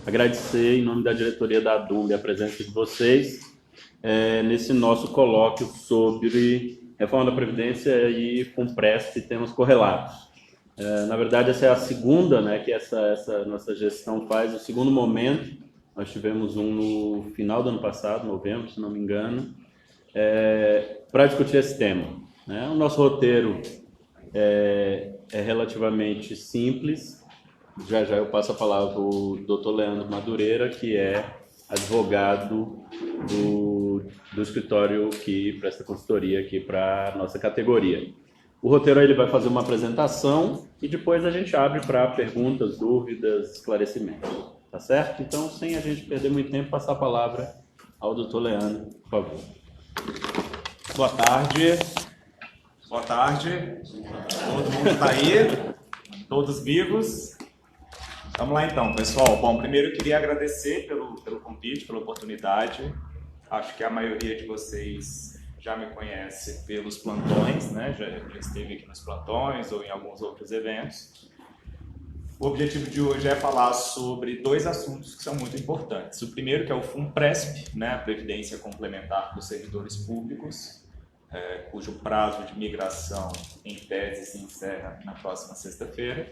agradecer, em nome da diretoria da DUMB, a presença de vocês nesse nosso colóquio sobre reforma da Previdência e FUNPRESP e temas correlatos. Na verdade, essa é a segunda, né, que essa nossa gestão faz, o segundo momento. Nós tivemos um no final do ano passado, novembro, se não me engano, para discutir esse tema, né? O nosso roteiro é relativamente simples. Já eu passo a palavra para o Dr. Leandro Madureira, que é advogado do escritório que presta consultoria aqui para a nossa categoria. O roteiro ele vai fazer uma apresentação e depois a gente abre para perguntas, dúvidas, esclarecimentos. Tá certo? Então, sem a gente perder muito tempo, passar a palavra ao Dr. Leandro, por favor. Boa tarde. Boa tarde. Todo mundo está aí? Todos vivos? Vamos lá então, pessoal. Bom, primeiro eu queria agradecer pelo convite, pela oportunidade. Acho que a maioria de vocês já me conhece pelos plantões, né? Já esteve aqui nos plantões ou em alguns outros eventos. O objetivo de hoje é falar sobre dois assuntos que são muito importantes. O primeiro que é o FUNPRESP, né? A Previdência Complementar dos Servidores Públicos, cujo prazo de migração em tese se encerra na próxima sexta-feira.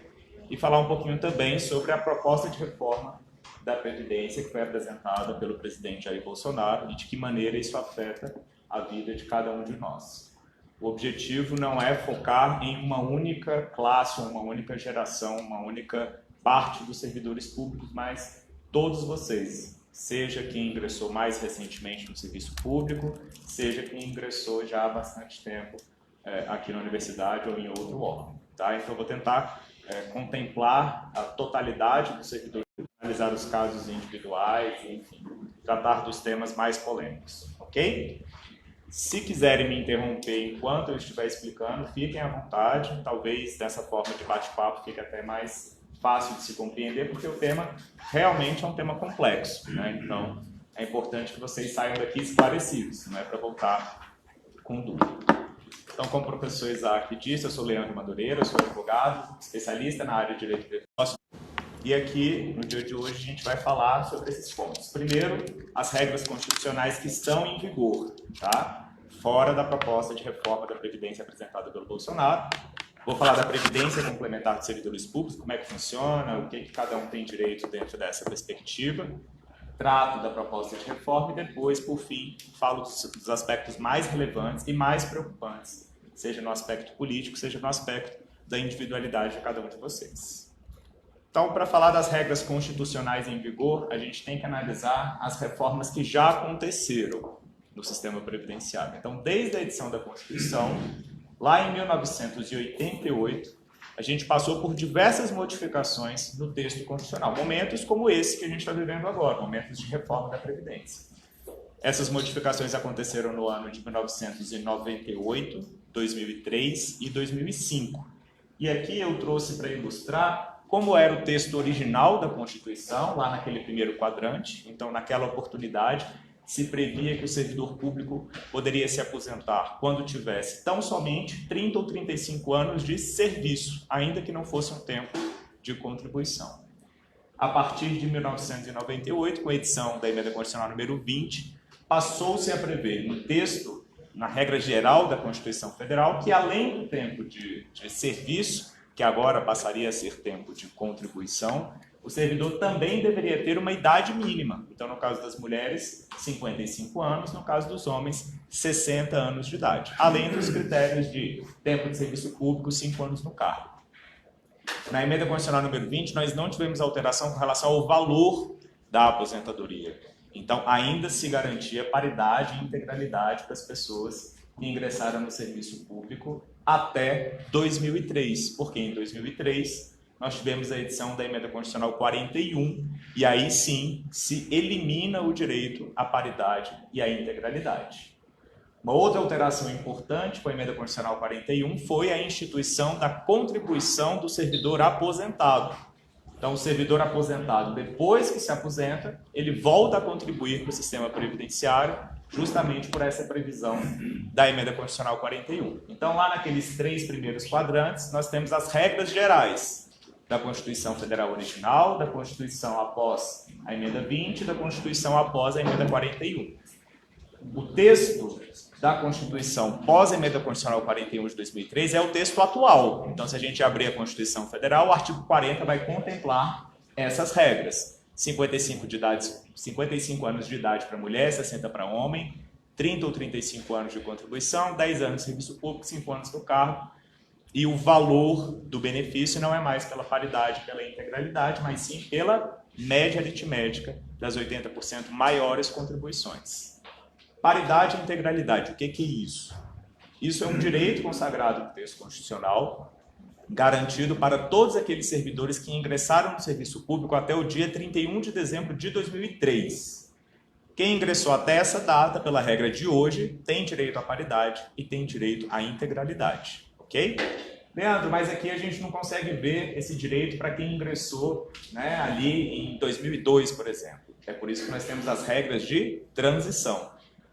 E falar um pouquinho também sobre a proposta de reforma da Previdência que foi apresentada pelo presidente Jair Bolsonaro e de que maneira isso afeta a vida de cada um de nós. O objetivo não é focar em uma única classe, uma única geração, uma única parte dos servidores públicos, mas todos vocês, seja quem ingressou mais recentemente no serviço público, seja quem ingressou já há bastante tempo aqui na universidade ou em outro órgão. Tá? Então, eu vou tentar contemplar a totalidade dos servidores, analisar os casos individuais, enfim, tratar dos temas mais polêmicos, ok? Se quiserem me interromper enquanto eu estiver explicando, fiquem à vontade, talvez dessa forma de bate-papo fique até mais fácil de se compreender, porque o tema realmente é um tema complexo, né? Então, é importante que vocês saiam daqui esclarecidos, não é para voltar com dúvida. Então, como o professor Isaac disse, eu sou Leandro Madureira, sou advogado, especialista na área de direito de negócio. E aqui, no dia de hoje, a gente vai falar sobre esses pontos. Primeiro, as regras constitucionais que estão em vigor, tá? Fora da proposta de reforma da Previdência apresentada pelo Bolsonaro. Vou falar da Previdência Complementar dos Servidores Públicos, como é que funciona, o que cada um tem direito dentro dessa perspectiva. Trato da proposta de reforma e depois, por fim, falo dos aspectos mais relevantes e mais preocupantes, seja no aspecto político, seja no aspecto da individualidade de cada um de vocês. Então, para falar das regras constitucionais em vigor, a gente tem que analisar as reformas que já aconteceram no sistema previdenciário. Então, desde a edição da Constituição, lá em 1988, a gente passou por diversas modificações no texto constitucional, momentos como esse que a gente está vivendo agora, momentos de reforma da Previdência. Essas modificações aconteceram no ano de 1998, 2003 e 2005. E aqui eu trouxe para ilustrar como era o texto original da Constituição, lá naquele primeiro quadrante. Então, naquela oportunidade, se previa que o servidor público poderia se aposentar quando tivesse tão somente 30 ou 35 anos de serviço, ainda que não fosse um tempo de contribuição. A partir de 1998, com a edição da Emenda Constitucional número 20, passou-se a prever no texto, na regra geral da Constituição Federal, que além do tempo de serviço, que agora passaria a ser tempo de contribuição, o servidor também deveria ter uma idade mínima. Então, no caso das mulheres, 55 anos, no caso dos homens, 60 anos de idade. Além dos critérios de tempo de serviço público, 5 anos no cargo. Na Emenda Constitucional número 20, nós não tivemos alteração com relação ao valor da aposentadoria. Então, ainda se garantia paridade e integralidade para as pessoas que ingressaram no serviço público até 2003, porque em 2003 nós tivemos a edição da Emenda Constitucional 41, e aí sim se elimina o direito à paridade e à integralidade. Uma outra alteração importante com a Emenda Constitucional 41 foi a instituição da contribuição do servidor aposentado. Então, o servidor aposentado, depois que se aposenta, ele volta a contribuir para o sistema previdenciário, justamente por essa previsão da Emenda Constitucional 41. Então, lá naqueles 3 primeiros quadrantes, nós temos as regras gerais. da Constituição Federal original, da Constituição após a emenda 20 e da Constituição após a emenda 41. O texto da Constituição pós-emenda constitucional 41 de 2003 é o texto atual. Então, se a gente abrir a Constituição Federal, o artigo 40 vai contemplar essas regras. 55 anos de idade para mulher, 60 para homem, 30 ou 35 anos de contribuição, 10 anos de serviço público, 5 anos no cargo. E o valor do benefício não é mais pela paridade, pela integralidade, mas sim pela média aritmética das 80% maiores contribuições. Paridade e integralidade, o que é isso? Isso é um direito consagrado no texto constitucional, garantido para todos aqueles servidores que ingressaram no serviço público até o dia 31 de dezembro de 2003. Quem ingressou até essa data, pela regra de hoje, tem direito à paridade e tem direito à integralidade. Ok? Leandro, mas aqui a gente não consegue ver esse direito para quem ingressou, né, ali em 2002, por exemplo. É por isso que nós temos as regras de transição.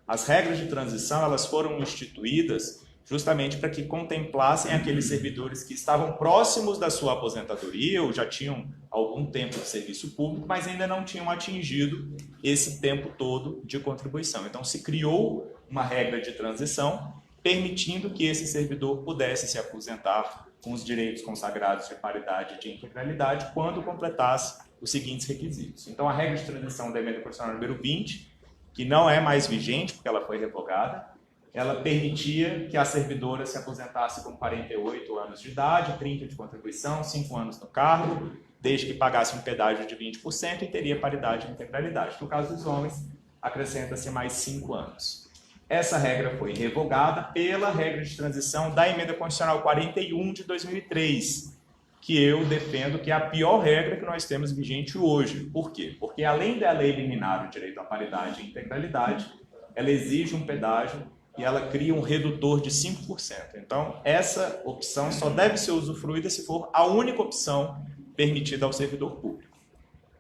As regras de transição, elas foram instituídas justamente para que contemplassem aqueles servidores que estavam próximos da sua aposentadoria ou já tinham algum tempo de serviço público, mas ainda não tinham atingido esse tempo todo de contribuição. Então, se criou uma regra de transição permitindo que esse servidor pudesse se aposentar com os direitos consagrados de paridade e de integralidade quando completasse os seguintes requisitos. Então, a regra de transição da emenda constitucional número 20, que não é mais vigente porque ela foi revogada, ela permitia que a servidora se aposentasse com 48 anos de idade, 30 de contribuição, 5 anos no cargo, desde que pagasse um pedágio de 20% e teria paridade e integralidade. No caso dos homens, acrescenta-se mais 5 anos. Essa regra foi revogada pela regra de transição da emenda constitucional 41 de 2003, que eu defendo que é a pior regra que nós temos vigente hoje. Por quê? Porque além dela eliminar o direito à paridade e integralidade, ela exige um pedágio e ela cria um redutor de 5%. Então, essa opção só deve ser usufruída se for a única opção permitida ao servidor público.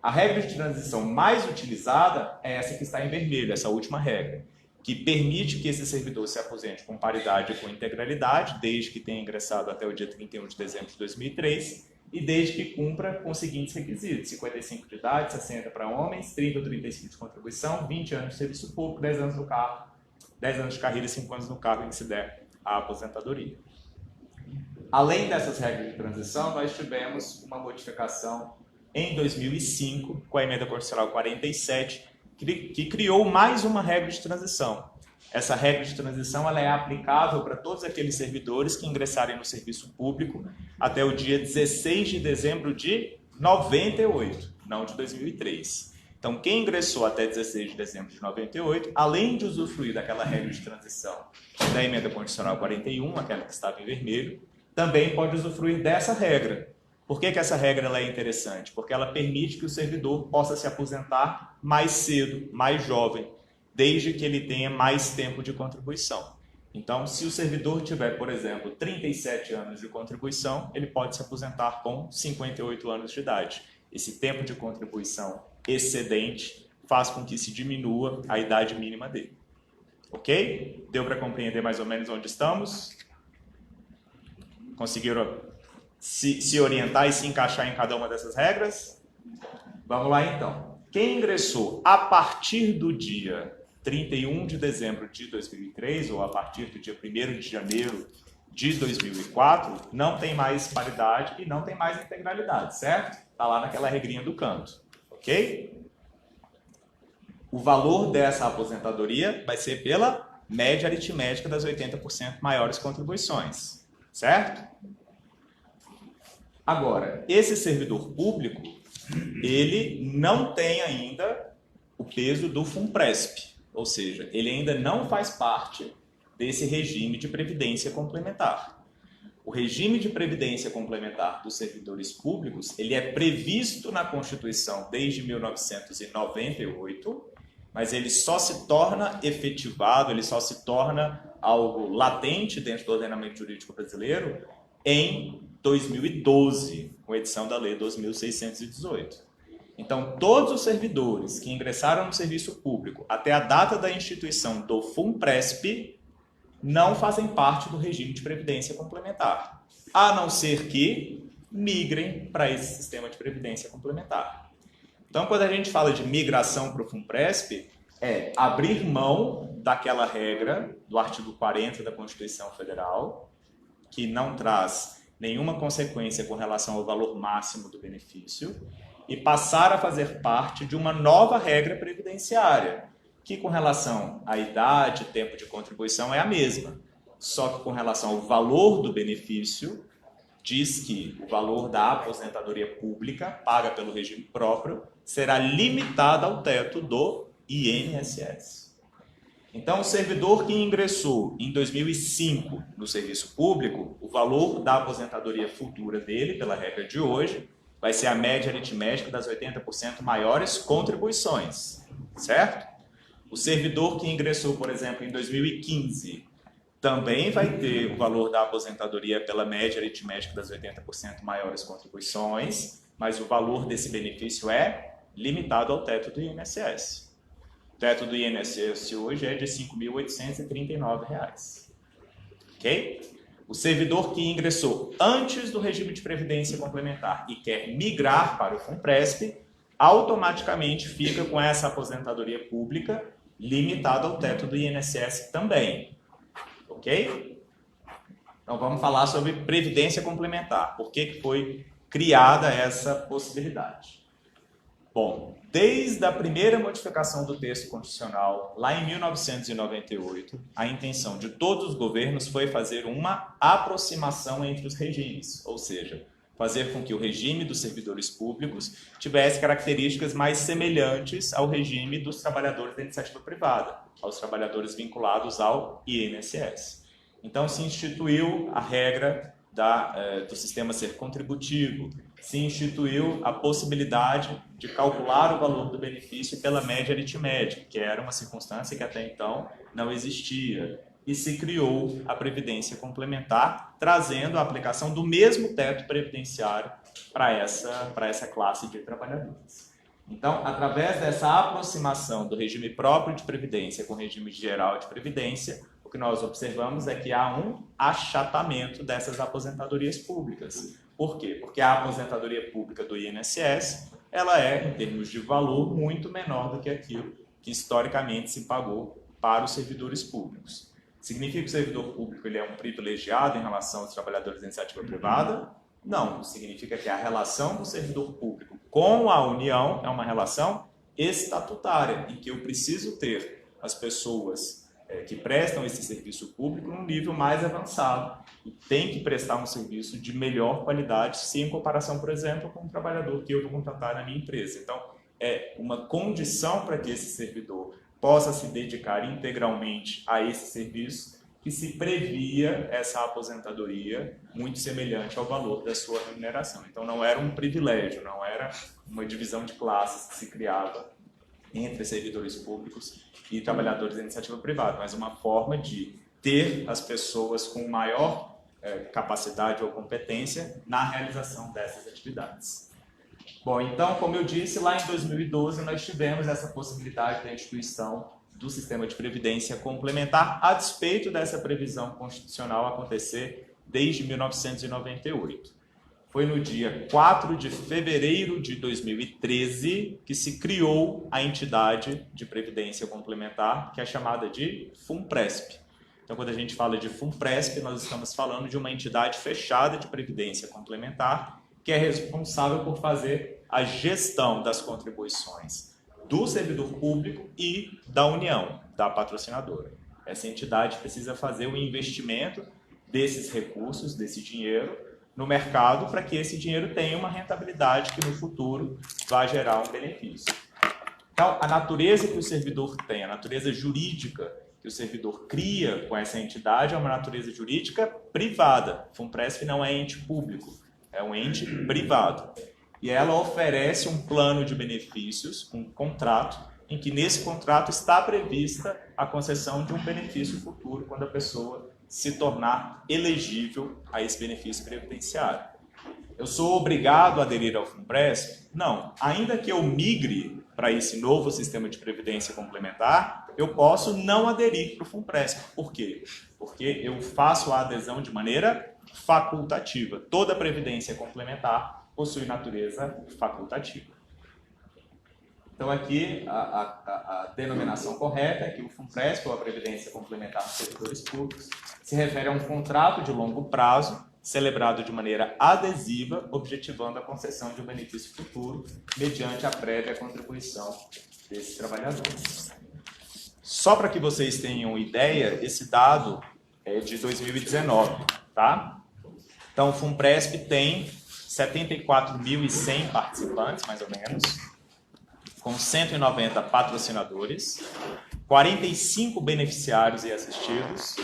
A regra de transição mais utilizada é essa que está em vermelho, essa última regra, que permite que esse servidor se aposente com paridade e com integralidade, desde que tenha ingressado até o dia 31 de dezembro de 2003, e desde que cumpra com os seguintes requisitos: 55 de idade, 60 para homens, 30 ou 35 de contribuição, 20 anos de serviço público, 10 anos no carro, 10 anos de carreira e 5 anos no cargo em que se der a aposentadoria. Além dessas regras de transição, nós tivemos uma modificação em 2005, com a emenda constitucional 47, que criou mais uma regra de transição. Essa regra de transição ela é aplicável para todos aqueles servidores que ingressarem no serviço público até o dia 16 de dezembro de 98, não de 2003. Então, quem ingressou até 16 de dezembro de 98, além de usufruir daquela regra de transição da emenda constitucional 41, aquela que estava em vermelho, também pode usufruir dessa regra. Por que essa regra ela é interessante? Porque ela permite que o servidor possa se aposentar mais cedo, mais jovem, desde que ele tenha mais tempo de contribuição. Então, se o servidor tiver, por exemplo, 37 anos de contribuição, ele pode se aposentar com 58 anos de idade. Esse tempo de contribuição excedente faz com que se diminua a idade mínima dele. Ok? Deu para compreender mais ou menos onde estamos? Conseguiram se orientar e se encaixar em cada uma dessas regras? Vamos lá então. Quem ingressou a partir do dia 31 de dezembro de 2003 ou a partir do dia 1º de janeiro de 2004 não tem mais paridade e não tem mais integralidade, certo? Está lá naquela regrinha do canto, ok? O valor dessa aposentadoria vai ser pela média aritmética das 80% maiores contribuições, certo? Agora, esse servidor público, ele não tem ainda o peso do FUNPRESP, ou seja, ele ainda não faz parte desse regime de previdência complementar. O regime de previdência complementar dos servidores públicos, ele é previsto na Constituição desde 1998, mas ele só se torna efetivado, ele só se torna algo latente dentro do ordenamento jurídico brasileiro em 2012, com a edição da Lei 2.618. Então, todos os servidores que ingressaram no serviço público até a data da instituição do FUNPRESP não fazem parte do regime de previdência complementar, a não ser que migrem para esse sistema de previdência complementar. Então, quando a gente fala de migração para o FUNPRESP, é abrir mão daquela regra do artigo 40 da Constituição Federal, que não traz nenhuma consequência com relação ao valor máximo do benefício, e passar a fazer parte de uma nova regra previdenciária, que com relação à idade, tempo de contribuição é a mesma, só que com relação ao valor do benefício, diz que o valor da aposentadoria pública, paga pelo regime próprio, será limitado ao teto do INSS. Então, o servidor que ingressou em 2005 no serviço público, o valor da aposentadoria futura dele, pela regra de hoje, vai ser a média aritmética das 80% maiores contribuições, certo? O servidor que ingressou, por exemplo, em 2015, também vai ter o valor da aposentadoria pela média aritmética das 80% maiores contribuições, mas o valor desse benefício é limitado ao teto do INSS. O teto do INSS hoje é de R$ 5.839. Ok? O servidor que ingressou antes do regime de previdência complementar e quer migrar para o FUNPRESP, automaticamente fica com essa aposentadoria pública limitada ao teto do INSS também. Ok? Então vamos falar sobre previdência complementar. Por que foi criada essa possibilidade? Bom, desde a primeira modificação do texto constitucional, lá em 1998, a intenção de todos os governos foi fazer uma aproximação entre os regimes, ou seja, fazer com que o regime dos servidores públicos tivesse características mais semelhantes ao regime dos trabalhadores da iniciativa privada, aos trabalhadores vinculados ao INSS. Então, se instituiu a regra do sistema ser contributivo, se instituiu a possibilidade de calcular o valor do benefício pela média aritmética, que era uma circunstância que até então não existia, e se criou a previdência complementar, trazendo a aplicação do mesmo teto previdenciário para essa classe de trabalhadores. Então, através dessa aproximação do regime próprio de previdência com o regime geral de previdência, o que nós observamos é que há um achatamento dessas aposentadorias públicas. Por quê? Porque a aposentadoria pública do INSS, ela é, em termos de valor, muito menor do que aquilo que historicamente se pagou para os servidores públicos. Significa que o servidor público ele é um privilegiado em relação aos trabalhadores da iniciativa privada? Não. Significa que a relação do servidor público com a União é uma relação estatutária, em que eu preciso ter as pessoas que prestam esse serviço público num nível mais avançado e tem que prestar um serviço de melhor qualidade, se em comparação, por exemplo, com um trabalhador que eu vou contratar na minha empresa. Então, é uma condição para que esse servidor possa se dedicar integralmente a esse serviço que se previa essa aposentadoria muito semelhante ao valor da sua remuneração. Então, não era um privilégio, não era uma divisão de classes que se criava entre servidores públicos e trabalhadores da iniciativa privada, mas uma forma de ter as pessoas com maior capacidade ou competência na realização dessas atividades. Bom, então, como eu disse, lá em 2012 nós tivemos essa possibilidade da instituição do sistema de previdência complementar, a despeito dessa previsão constitucional acontecer desde 1998. Foi no dia 4 de fevereiro de 2013 que se criou a entidade de previdência complementar, que é chamada de FUNPRESP. Então, quando a gente fala de FUNPRESP, nós estamos falando de uma entidade fechada de previdência complementar, que é responsável por fazer a gestão das contribuições do servidor público e da União, da patrocinadora. Essa entidade precisa fazer o investimento desses recursos, desse dinheiro, no mercado para que esse dinheiro tenha uma rentabilidade que no futuro vai gerar um benefício. Então, a natureza que o servidor tem, a natureza jurídica que o servidor cria com essa entidade é uma natureza jurídica privada. FUNPRESP não é ente público, é um ente privado. E ela oferece um plano de benefícios, um contrato, em que nesse contrato está prevista a concessão de um benefício futuro quando a pessoa se tornar elegível a esse benefício previdenciário. Eu sou obrigado a aderir ao FUNPRESP? Não. Ainda que eu migre para esse novo sistema de previdência complementar, eu posso não aderir para o FUNPRESP. Por quê? Porque eu faço a adesão de maneira facultativa. Toda previdência complementar possui natureza facultativa. Então, aqui, a denominação correta é que o FUNPRESP, ou a Previdência Complementar dos Servidores Públicos, se refere a um contrato de longo prazo, celebrado de maneira adesiva, objetivando a concessão de um benefício futuro, mediante a prévia contribuição desses trabalhadores. Só para que vocês tenham ideia, esse dado é de 2019, tá? Então, o FUNPRESP tem 74.100 participantes, mais ou menos, com 190 patrocinadores, 45 beneficiários e assistidos,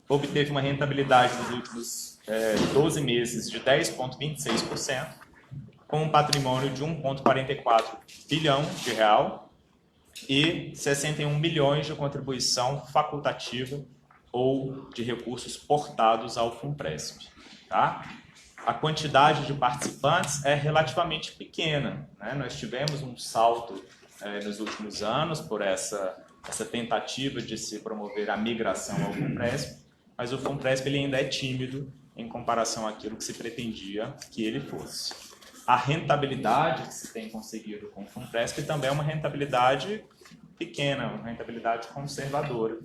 obteve uma rentabilidade nos últimos 12 meses de 10,26%, com um patrimônio de 1,44 bilhão de real e 61 milhões de contribuição facultativa ou de recursos portados ao FUNPRESP. Tá? A quantidade de participantes é relativamente pequena, né? Nós tivemos um salto nos últimos anos por essa tentativa de se promover a migração ao FUNPRESP, mas o FUNPRESP ele ainda é tímido em comparação àquilo que se pretendia que ele fosse. A rentabilidade que se tem conseguido com o FUNPRESP também é uma rentabilidade pequena, uma rentabilidade conservadora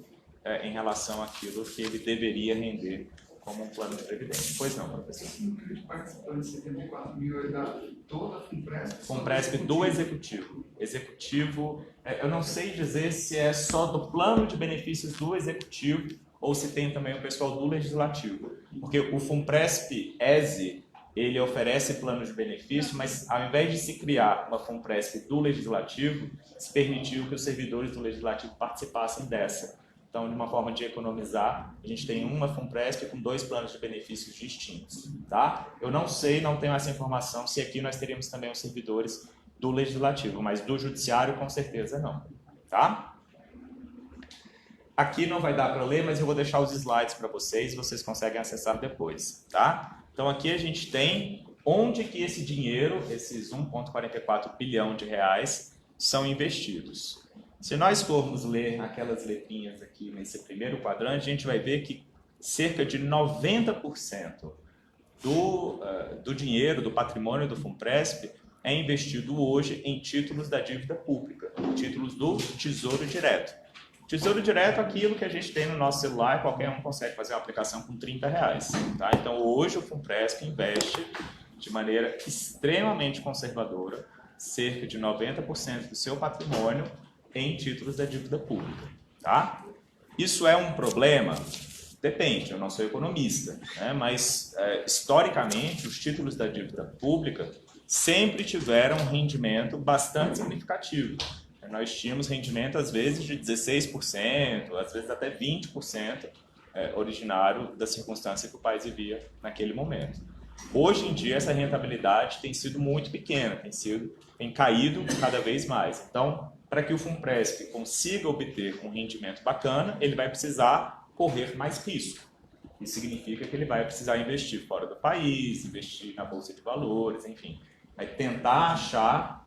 em relação àquilo que ele deveria render como um plano de previdência. Pois não, professor? O número de participantes, 74 mil, é da toda a FUNPRESP? FUNPRESP do Executivo. Executivo, eu não sei dizer se é só do plano de benefícios do Executivo ou se tem também o pessoal do Legislativo. Porque o FUNPRESP-ESE, ele oferece planos de benefício, mas ao invés de se criar uma FUNPRESP do Legislativo, se permitiu que os servidores do Legislativo participassem dessa. Então, de uma forma de economizar, a gente tem uma FUNPRESP com 2 planos de benefícios distintos. Tá? Eu não sei, não tenho essa informação, se aqui nós teríamos também os servidores do Legislativo, mas do Judiciário, com certeza, não. Tá? Aqui não vai dar para ler, mas eu vou deixar os slides para vocês, vocês conseguem acessar depois. Tá? Então, aqui a gente tem onde que esse dinheiro, esses 1,44 bilhão de reais, são investidos. Se nós formos ler aquelas letrinhas aqui nesse primeiro quadrante, a gente vai ver que cerca de 90% do dinheiro, do patrimônio do FUNPRESP é investido hoje em títulos da dívida pública, títulos do Tesouro Direto. Tesouro Direto é aquilo que a gente tem no nosso celular, qualquer um consegue fazer uma aplicação com R$30. Tá? Então, hoje o FUNPRESP investe de maneira extremamente conservadora, cerca de 90% do seu patrimônio em títulos da dívida pública. Tá? Isso é um problema? Depende, eu não sou economista, né? Mas historicamente os títulos da dívida pública sempre tiveram um rendimento bastante significativo. Nós tínhamos rendimento às vezes de 16%, às vezes até 20%, originário da circunstância que o país vivia naquele momento. Hoje em dia essa rentabilidade tem sido muito pequena, tem caído cada vez mais. Então, para que o FUNPRESP consiga obter um rendimento bacana, ele vai precisar correr mais risco. Isso significa que ele vai precisar investir fora do país, investir na Bolsa de Valores, enfim. Vai tentar achar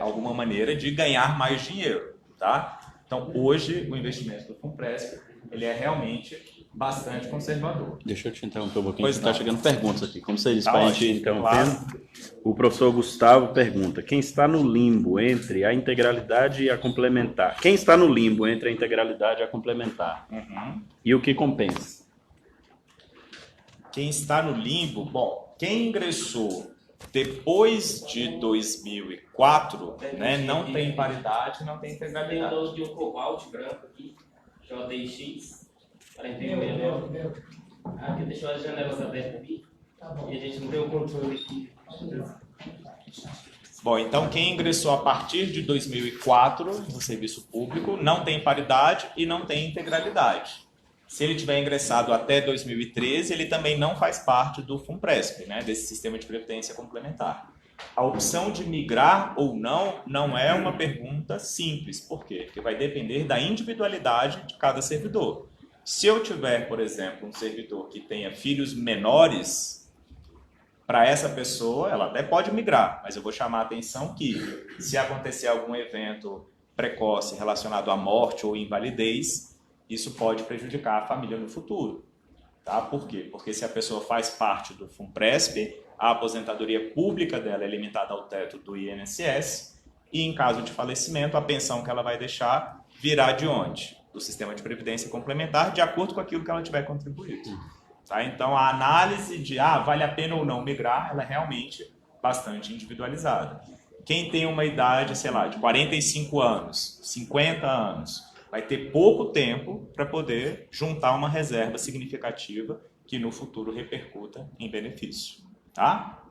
alguma maneira de ganhar mais dinheiro. Tá? Então, hoje, o investimento do FUNPRESP ele é realmente bastante conservador. Deixa eu te interromper um pouquinho, Pois está chegando perguntas aqui. Como você disse, Tá para a ótimo, gente interrompendo, claro. o professor Gustavo pergunta, quem está no limbo entre a integralidade e a complementar? Quem está no limbo entre a integralidade e a complementar? Uhum. E o que compensa? Quem está no limbo, bom, quem ingressou depois de 2004, né, não tem paridade, não tem Tem integralidade. o de um cobalt branco aqui, JX, 49. Aqui deixou as janelas abertas aqui. E a gente não tem o controle aqui. Bom, então quem ingressou a partir de 2004 no serviço público não tem paridade e não tem integralidade. Se ele tiver ingressado até 2013, ele também não faz parte do FUNPRESP, né, desse sistema de previdência complementar. A opção de migrar ou não é uma pergunta simples. Por quê? Porque vai depender da individualidade de cada servidor. Se eu tiver, por exemplo, um servidor que tenha filhos menores, para essa pessoa, ela até pode migrar, mas eu vou chamar a atenção que, se acontecer algum evento precoce relacionado à morte ou invalidez, isso pode prejudicar a família no futuro. Tá? Por quê? Porque se a pessoa faz parte do FUNPRESP, a aposentadoria pública dela é limitada ao teto do INSS e, em caso de falecimento, a pensão que ela vai deixar virá de onde? Do sistema de previdência complementar, de acordo com aquilo que ela tiver contribuído. Tá? Então, a análise de vale a pena ou não migrar, ela é realmente bastante individualizada. Quem tem uma idade, sei lá, de 45 anos, 50 anos, vai ter pouco tempo para poder juntar uma reserva significativa que no futuro repercuta em benefício. Tá?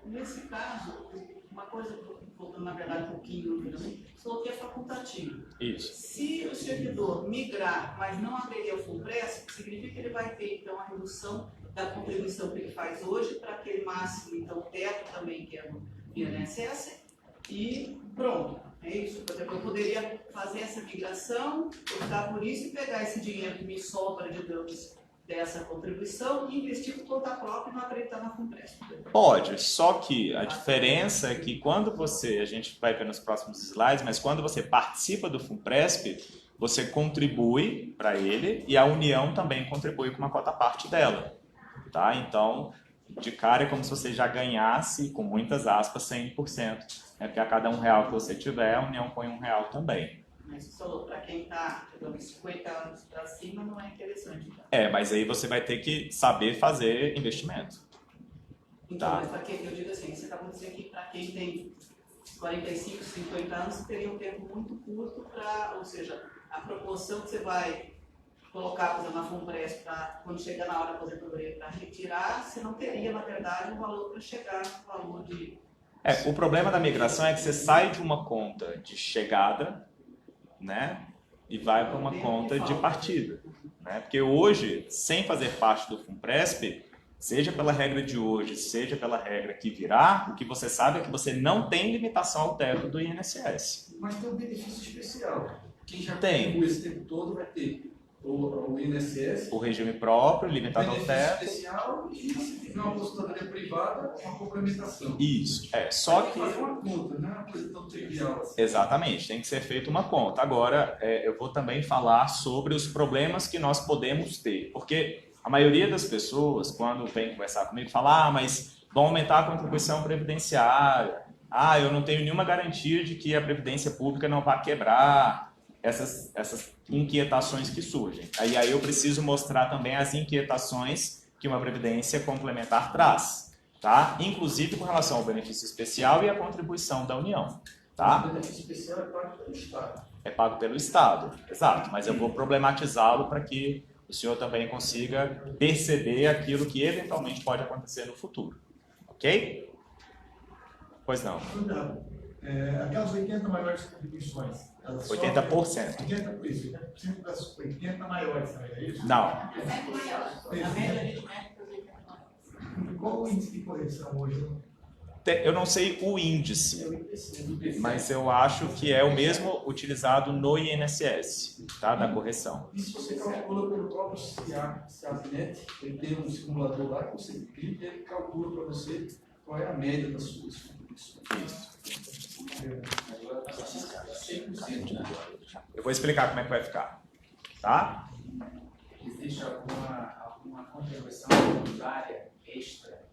Nesse caso, uma coisa, voltando na verdade um pouquinho, você falou que é facultativo. Isso. Se o servidor migrar, mas não aderir ao FUNPRESP, significa que ele vai ter, então, a redução da contribuição que ele faz hoje para aquele máximo, então, teto também, que é no INSS, e pronto. É isso. Por exemplo, eu poderia fazer essa migração, optar por isso e pegar esse dinheiro que me sobra, digamos, dessa contribuição e investir por conta própria e não acreditar na FUNPRESP. Pode, só que a diferença é que quando a gente vai ver nos próximos slides, mas quando você participa do FUNPRESP, você contribui para ele e a União também contribui com uma cota parte dela. Tá? Então, de cara é como se você já ganhasse, com muitas aspas, 100%. Porque a cada R$1 que você tiver, a União põe R$1 também. Mas você falou, para quem está, digamos, 50 anos para cima, não é interessante. Então. Mas aí você vai ter que saber fazer investimento. Então, Tá. mas para quem, eu digo assim, você acabou de dizer que para quem tem 45, 50 anos, teria um tempo muito curto para, ou seja, a proporção que você vai colocar, por exemplo, na FUNPRESP, para quando chegar na hora da aposentadoria para retirar, você não teria, na verdade, um valor para chegar no valor de... O problema da migração é que você sai de uma conta de chegada, né, e vai para uma conta de partida. Né? Porque hoje, sem fazer parte do FUNPRESP, seja pela regra de hoje, seja pela regra que virá, o que você sabe é que você não tem limitação ao teto do INSS. Mas tem um benefício especial. Quem já Tem. contribui esse tempo todo vai ter o INSS, O regime próprio, limitado ao benefício teto. especial, e se tiver uma aposentadoria privada, uma complementação. Isso. Só que... fazer uma conta, não é uma coisa tão trivial assim. Exatamente, tem que ser feita uma conta. Agora, eu vou também falar sobre os problemas que nós podemos ter, porque a maioria das pessoas, quando vem conversar comigo, fala, mas vão aumentar a contribuição previdenciária, eu não tenho nenhuma garantia de que a previdência pública não vai quebrar, essas inquietações que surgem. Aí eu preciso mostrar também as inquietações que uma previdência complementar traz, tá? Inclusive com relação ao benefício especial e à contribuição da União. Tá? O benefício especial é pago pelo Estado. É pago pelo Estado, exato, mas eu vou problematizá-lo para que o senhor também consiga perceber aquilo que eventualmente pode acontecer no futuro. Ok? Pois não. Cuidado. Aquelas 80 maiores contribuições, elas 80%. 80% das 80 maiores também, é isso? Não. A média aritmética dos 80 maiores. Qual o índice de correção hoje? Eu não sei o índice, mas eu acho que é o mesmo utilizado no INSS, tá? Da correção. E se você calcula pelo próprio CIAPNET, ele tem um simulador lá que você clica e ele calcula para você qual é a média das suas contribuições. Eu vou explicar como é que vai ficar, tá? Existe alguma contribuição voluntária extra?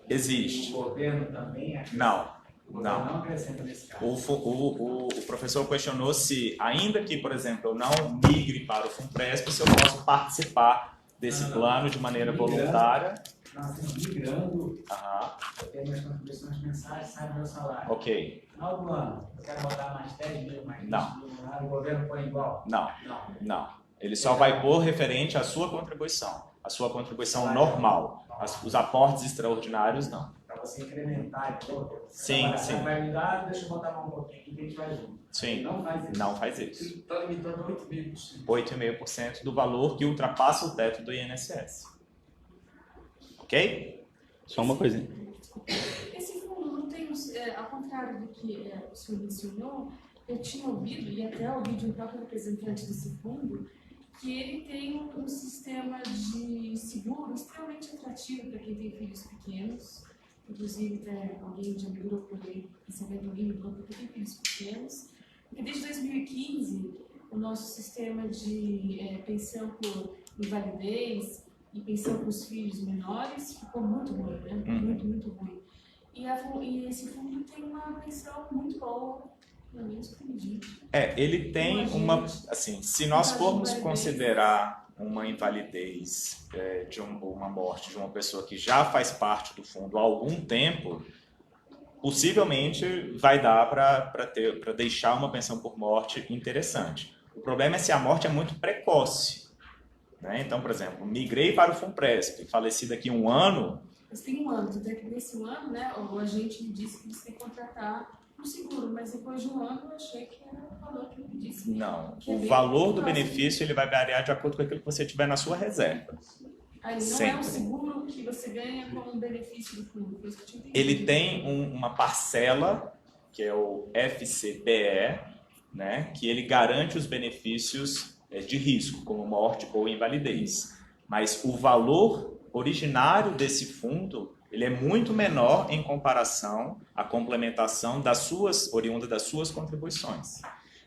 Existe. O governo também acrescenta? Não. O governo não acrescenta nesse caso. O professor questionou se, ainda que, por exemplo, eu não migre para o FUNPRESP, se eu posso participar desse plano de maneira voluntária. Nós estamos migrando, Aham. eu tenho minhas contribuições mensais, sai do meu salário. Ok. No final do ano, eu quero botar mais 10 mil, mais 20 Não. mil, o governo põe igual? Não. Não. Não. Ele só vai pôr referente à sua contribuição. A sua contribuição normal. Os aportes extraordinários, não. Para você incrementar e todo. Sim, sim. Vai me dar, deixa eu botar mais um pouquinho aqui que a gente vai junto. Sim. Não faz isso. Não faz isso. Ele está limitado a 8,5%. 8,5% do valor que ultrapassa o teto do INSS. Ok? Só uma coisinha. Esse fundo não tem, ao contrário do que o senhor mencionou, eu tinha ouvido, e até ouvi de um próprio representante desse fundo, que ele tem um sistema de seguro extremamente atrativo para quem tem filhos pequenos. Inclusive, alguém já me ligou por aí, recebendo alguém me falou que tem filhos pequenos. Porque desde 2015, o nosso sistema de pensão por invalidez e pensão para os filhos menores, ficou muito ruim, né? Muito ruim. E esse fundo tem uma pensão muito boa, pelo menos que me diz. Ele tem uma, assim, se nós formos considerar uma invalidez de uma morte de uma pessoa que já faz parte do fundo há algum tempo, possivelmente vai dar para deixar uma pensão por morte interessante. O problema é se a morte é muito precoce, né? Então, por exemplo, migrei para o FUNPRESP, faleci daqui a 1 ano. Mas tem 1 ano, até que nesse 1 ano, né, o agente me disse que você tem que contratar um seguro, mas depois de 1 ano eu achei que era o valor que ele me disse. Não, o valor do benefício ele vai variar de acordo com aquilo que você tiver na sua reserva. Aí não Sempre. é um seguro que você ganha como um benefício do fundo, foi isso que eu tinha entendido. Ele tem uma parcela, que é o FCPE, né, que ele garante os benefícios de risco, como morte ou invalidez. Mas o valor originário desse fundo ele é muito menor em comparação à complementação oriunda das suas contribuições.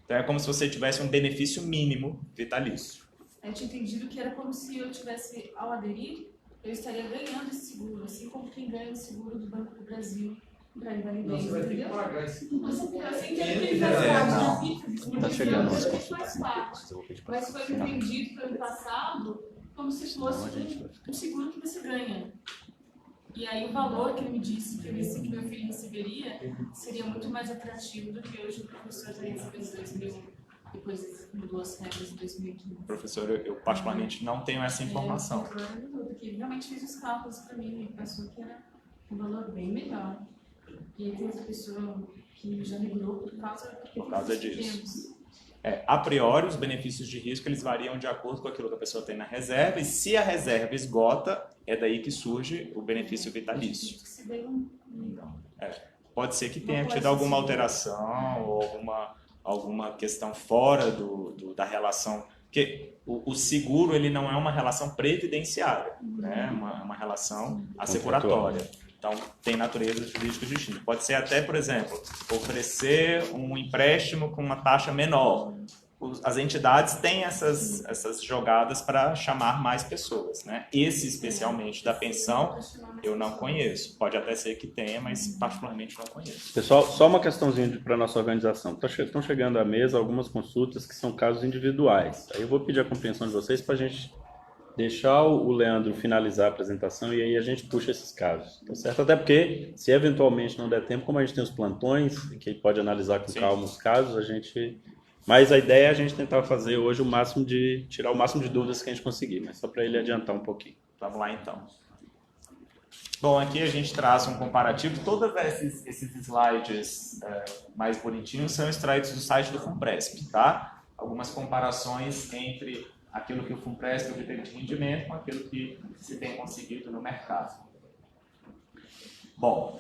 Então é como se você tivesse um benefício mínimo vitalício. Eu tinha entendido que era como se eu tivesse, ao aderir, eu estaria ganhando esse seguro, assim como quem ganha o seguro do Banco do Brasil para invalidez, Você vai ter que entendeu? pagar esse seguro. Eu sei que ele faz parte da vida, Tá chegando as ele faz parte. Mas foi entendido pelo passado como se fosse um seguro que você ganha. E aí o valor que ele me disse que meu filho receberia seria muito mais atrativo do que hoje o professor já recebeu os 2.000, depois que mudou as regras em 2015. Professor, eu particularmente não tenho essa informação. Porque ele realmente fez os cálculos para mim e pensou que era um valor bem melhor. E aí tem outra pessoa que já migrou por causa disso. A priori, os benefícios de risco eles variam de acordo com aquilo que a pessoa tem na reserva, e se a reserva esgota, é daí que surge o benefício vitalício. Pode ser que tenha tido alguma alteração ou alguma questão fora da relação, porque o seguro ele não é uma relação previdenciária, né? Uma relação assecuratória. Então, tem natureza jurídica distinta. Pode ser até, por exemplo, oferecer um empréstimo com uma taxa menor. As entidades têm essas jogadas para chamar mais pessoas, né? Esse, especialmente, da pensão, eu não conheço. Pode até ser que tenha, mas particularmente não conheço. Pessoal, só uma questãozinha para a nossa organização. Estão chegando à mesa algumas consultas que são casos individuais. Aí eu vou pedir a compreensão de vocês para a gente deixar o Leandro finalizar a apresentação e aí a gente puxa esses casos, tá certo? Até porque, se eventualmente não der tempo, como a gente tem os plantões, que pode analisar com calma os casos, Mas a ideia é a gente tentar fazer hoje tirar o máximo de dúvidas que a gente conseguir, mas só para ele adiantar um pouquinho. Vamos lá, então. Bom, aqui a gente traz um comparativo. Todos esses slides mais bonitinhos são extraídos do site do FUNPRESP, tá? Algumas comparações entre aquilo que o FUNPRESP obteve de rendimento com aquilo que se tem conseguido no mercado. Bom,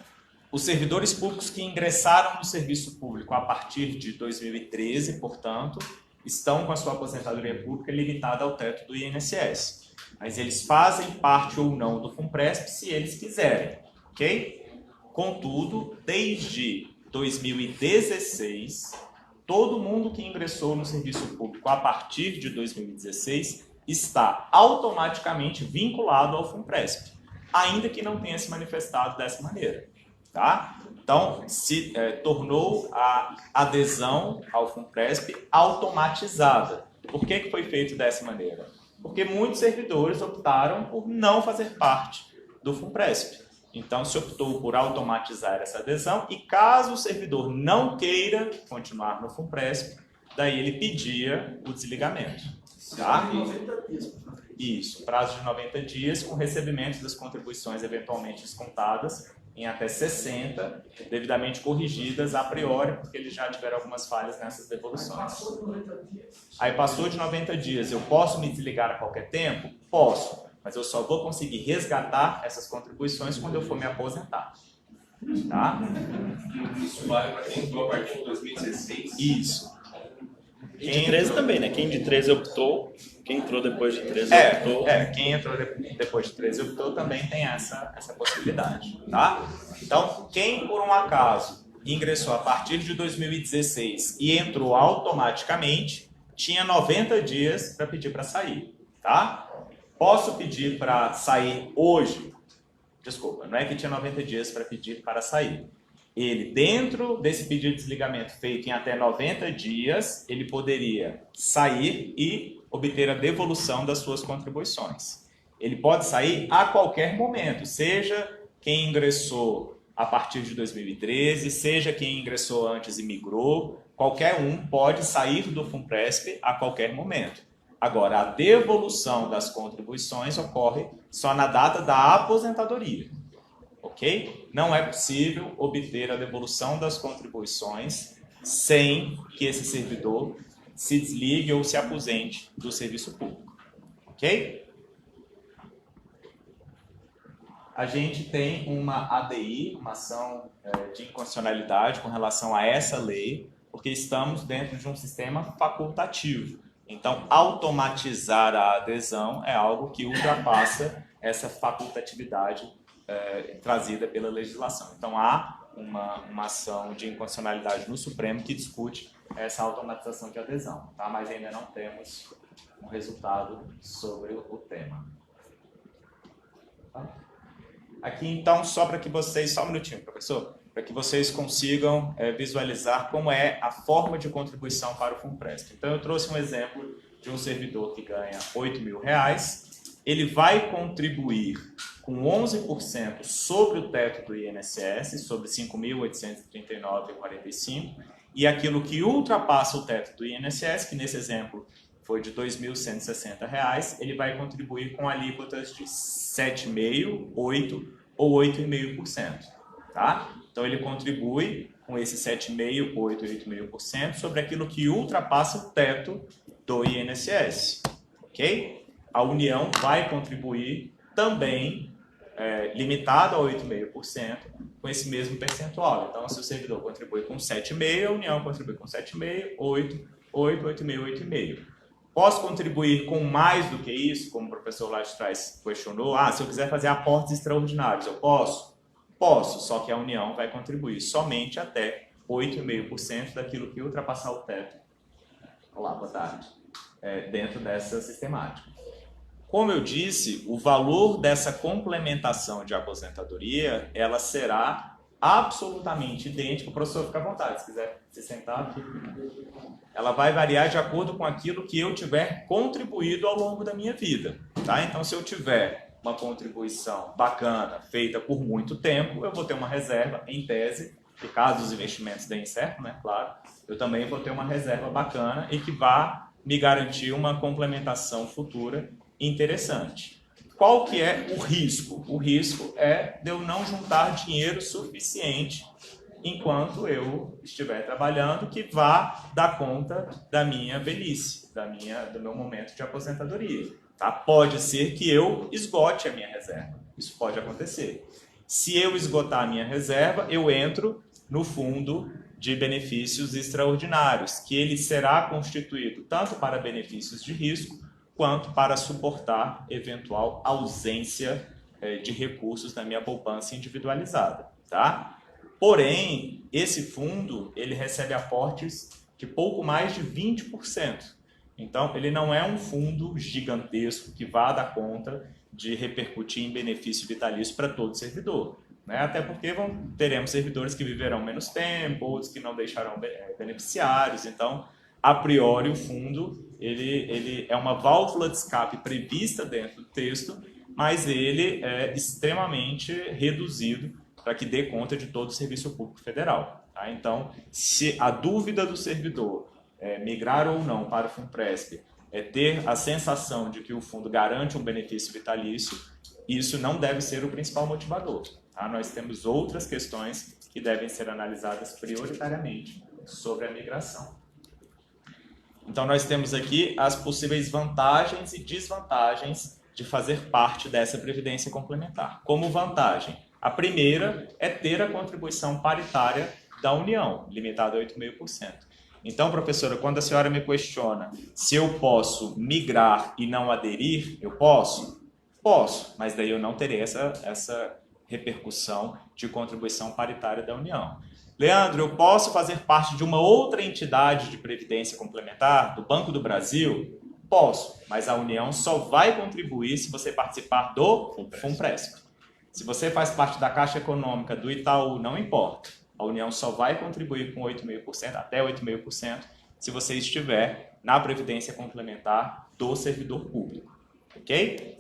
os servidores públicos que ingressaram no serviço público a partir de 2013, portanto, estão com a sua aposentadoria pública limitada ao teto do INSS. Mas eles fazem parte ou não do FUNPRESP se eles quiserem, ok? Contudo, desde 2016... todo mundo que ingressou no serviço público a partir de 2016 está automaticamente vinculado ao FUNPRESP, ainda que não tenha se manifestado dessa maneira. Tá? Então, se tornou a adesão ao FUNPRESP automatizada. Por que foi feito dessa maneira? Porque muitos servidores optaram por não fazer parte do FUNPRESP. Então, se optou por automatizar essa adesão e caso o servidor não queira continuar no FUNPRESP, daí ele pedia o desligamento. Tá? Isso, prazo de 90 dias com recebimento das contribuições eventualmente descontadas em até 60, devidamente corrigidas a priori, porque eles já tiveram algumas falhas nessas devoluções. Aí passou de 90 dias, eu posso me desligar a qualquer tempo? Posso. Mas eu só vou conseguir resgatar essas contribuições quando eu for me aposentar. Tá? Isso vale para quem entrou a partir de 2016? Isso. Quem de 13 também, né? Quem de 13 optou, quem entrou depois de 13 optou. Quem entrou depois de 13 optou também tem essa possibilidade. Tá? Então, quem por um acaso ingressou a partir de 2016 e entrou automaticamente, tinha 90 dias para pedir para sair. Tá? Posso pedir para sair hoje? Desculpa, não é que tinha 90 dias para pedir para sair. Ele, dentro desse pedido de desligamento feito em até 90 dias, ele poderia sair e obter a devolução das suas contribuições. Ele pode sair a qualquer momento, seja quem ingressou a partir de 2013, seja quem ingressou antes e migrou, qualquer um pode sair do FUNPRESP a qualquer momento. Agora, a devolução das contribuições ocorre só na data da aposentadoria, ok? Não é possível obter a devolução das contribuições sem que esse servidor se desligue ou se aposente do serviço público, ok? A gente tem uma ADI, uma ação de inconstitucionalidade com relação a essa lei, porque estamos dentro de um sistema facultativo. Então, automatizar a adesão é algo que ultrapassa essa facultatividade trazida pela legislação. Então, há uma ação de inconstitucionalidade no Supremo que discute essa automatização de adesão, tá? Mas ainda não temos um resultado sobre o tema. Tá? Aqui, então, só para que vocês... Só um minutinho, professor. Para que vocês consigam visualizar como é a forma de contribuição para o FUNPRESP. Então, eu trouxe um exemplo de um servidor que ganha R$8.000. Ele vai contribuir com 11% sobre o teto do INSS, sobre R$ 5.839,45, e aquilo que ultrapassa o teto do INSS, que nesse exemplo foi de R$ 2.160, ele vai contribuir com alíquotas de 7,5%, 8% ou 8,5%. Tá? Então, ele contribui com esse 7,5%, 8% e 8,5% sobre aquilo que ultrapassa o teto do INSS. Ok? A União vai contribuir também, limitado a 8,5%, com esse mesmo percentual. Então, se o servidor contribui com 7,5%, a União contribui com 7,5%, 8%, 8,5%, 8,5%. Posso contribuir com mais do que isso, como o professor lá de trás questionou? Se eu quiser fazer aportes extraordinários, eu posso? Posso, só que a União vai contribuir somente até 8,5% daquilo que ultrapassar o teto. Olá, boa tarde. Dentro dessa sistemática. Como eu disse, o valor dessa complementação de aposentadoria, ela será absolutamente idêntica. O professor, fica à vontade, se quiser se sentar aqui. Ela vai variar de acordo com aquilo que eu tiver contribuído ao longo da minha vida. Tá? Então, se eu tiver uma contribuição bacana, feita por muito tempo, eu vou ter uma reserva, em tese, que caso os investimentos deem certo, né, claro, eu também vou ter uma reserva bacana e que vá me garantir uma complementação futura interessante. Qual que é o risco? O risco é de eu não juntar dinheiro suficiente enquanto eu estiver trabalhando, que vá dar conta da minha velhice, do meu momento de aposentadoria. Tá? Pode ser que eu esgote a minha reserva. Isso pode acontecer. Se eu esgotar a minha reserva, eu entro no fundo de benefícios extraordinários, que ele será constituído tanto para benefícios de risco, quanto para suportar eventual ausência de recursos na minha poupança individualizada. Tá? Porém, esse fundo ele recebe aportes de pouco mais de 20%. Então, ele não é um fundo gigantesco que vá dar conta de repercutir em benefício vitalício para todo servidor. Né? Até porque teremos servidores que viverão menos tempo, outros que não deixarão beneficiários. Então, a priori, o fundo ele é uma válvula de escape prevista dentro do texto, mas ele é extremamente reduzido para que dê conta de todo o serviço público federal. Tá? Então, se a dúvida do servidor migrar ou não para o FUNPRESP ter a sensação de que o fundo garante um benefício vitalício, isso não deve ser o principal motivador. Tá? Nós temos outras questões que devem ser analisadas prioritariamente sobre a migração. Então, nós temos aqui as possíveis vantagens e desvantagens de fazer parte dessa previdência complementar. Como vantagem, a primeira é ter a contribuição paritária da União, limitada a 8,5%. Então, professora, quando a senhora me questiona se eu posso migrar e não aderir, eu posso? Posso, mas daí eu não terei essa repercussão de contribuição paritária da União. Leandro, eu posso fazer parte de uma outra entidade de previdência complementar, do Banco do Brasil? Posso, mas a União só vai contribuir se você participar do FUNPRESP. Se você faz parte da Caixa Econômica do Itaú, não importa. A União só vai contribuir com 8,5%, até 8,5%, se você estiver na Previdência Complementar do servidor público. Ok?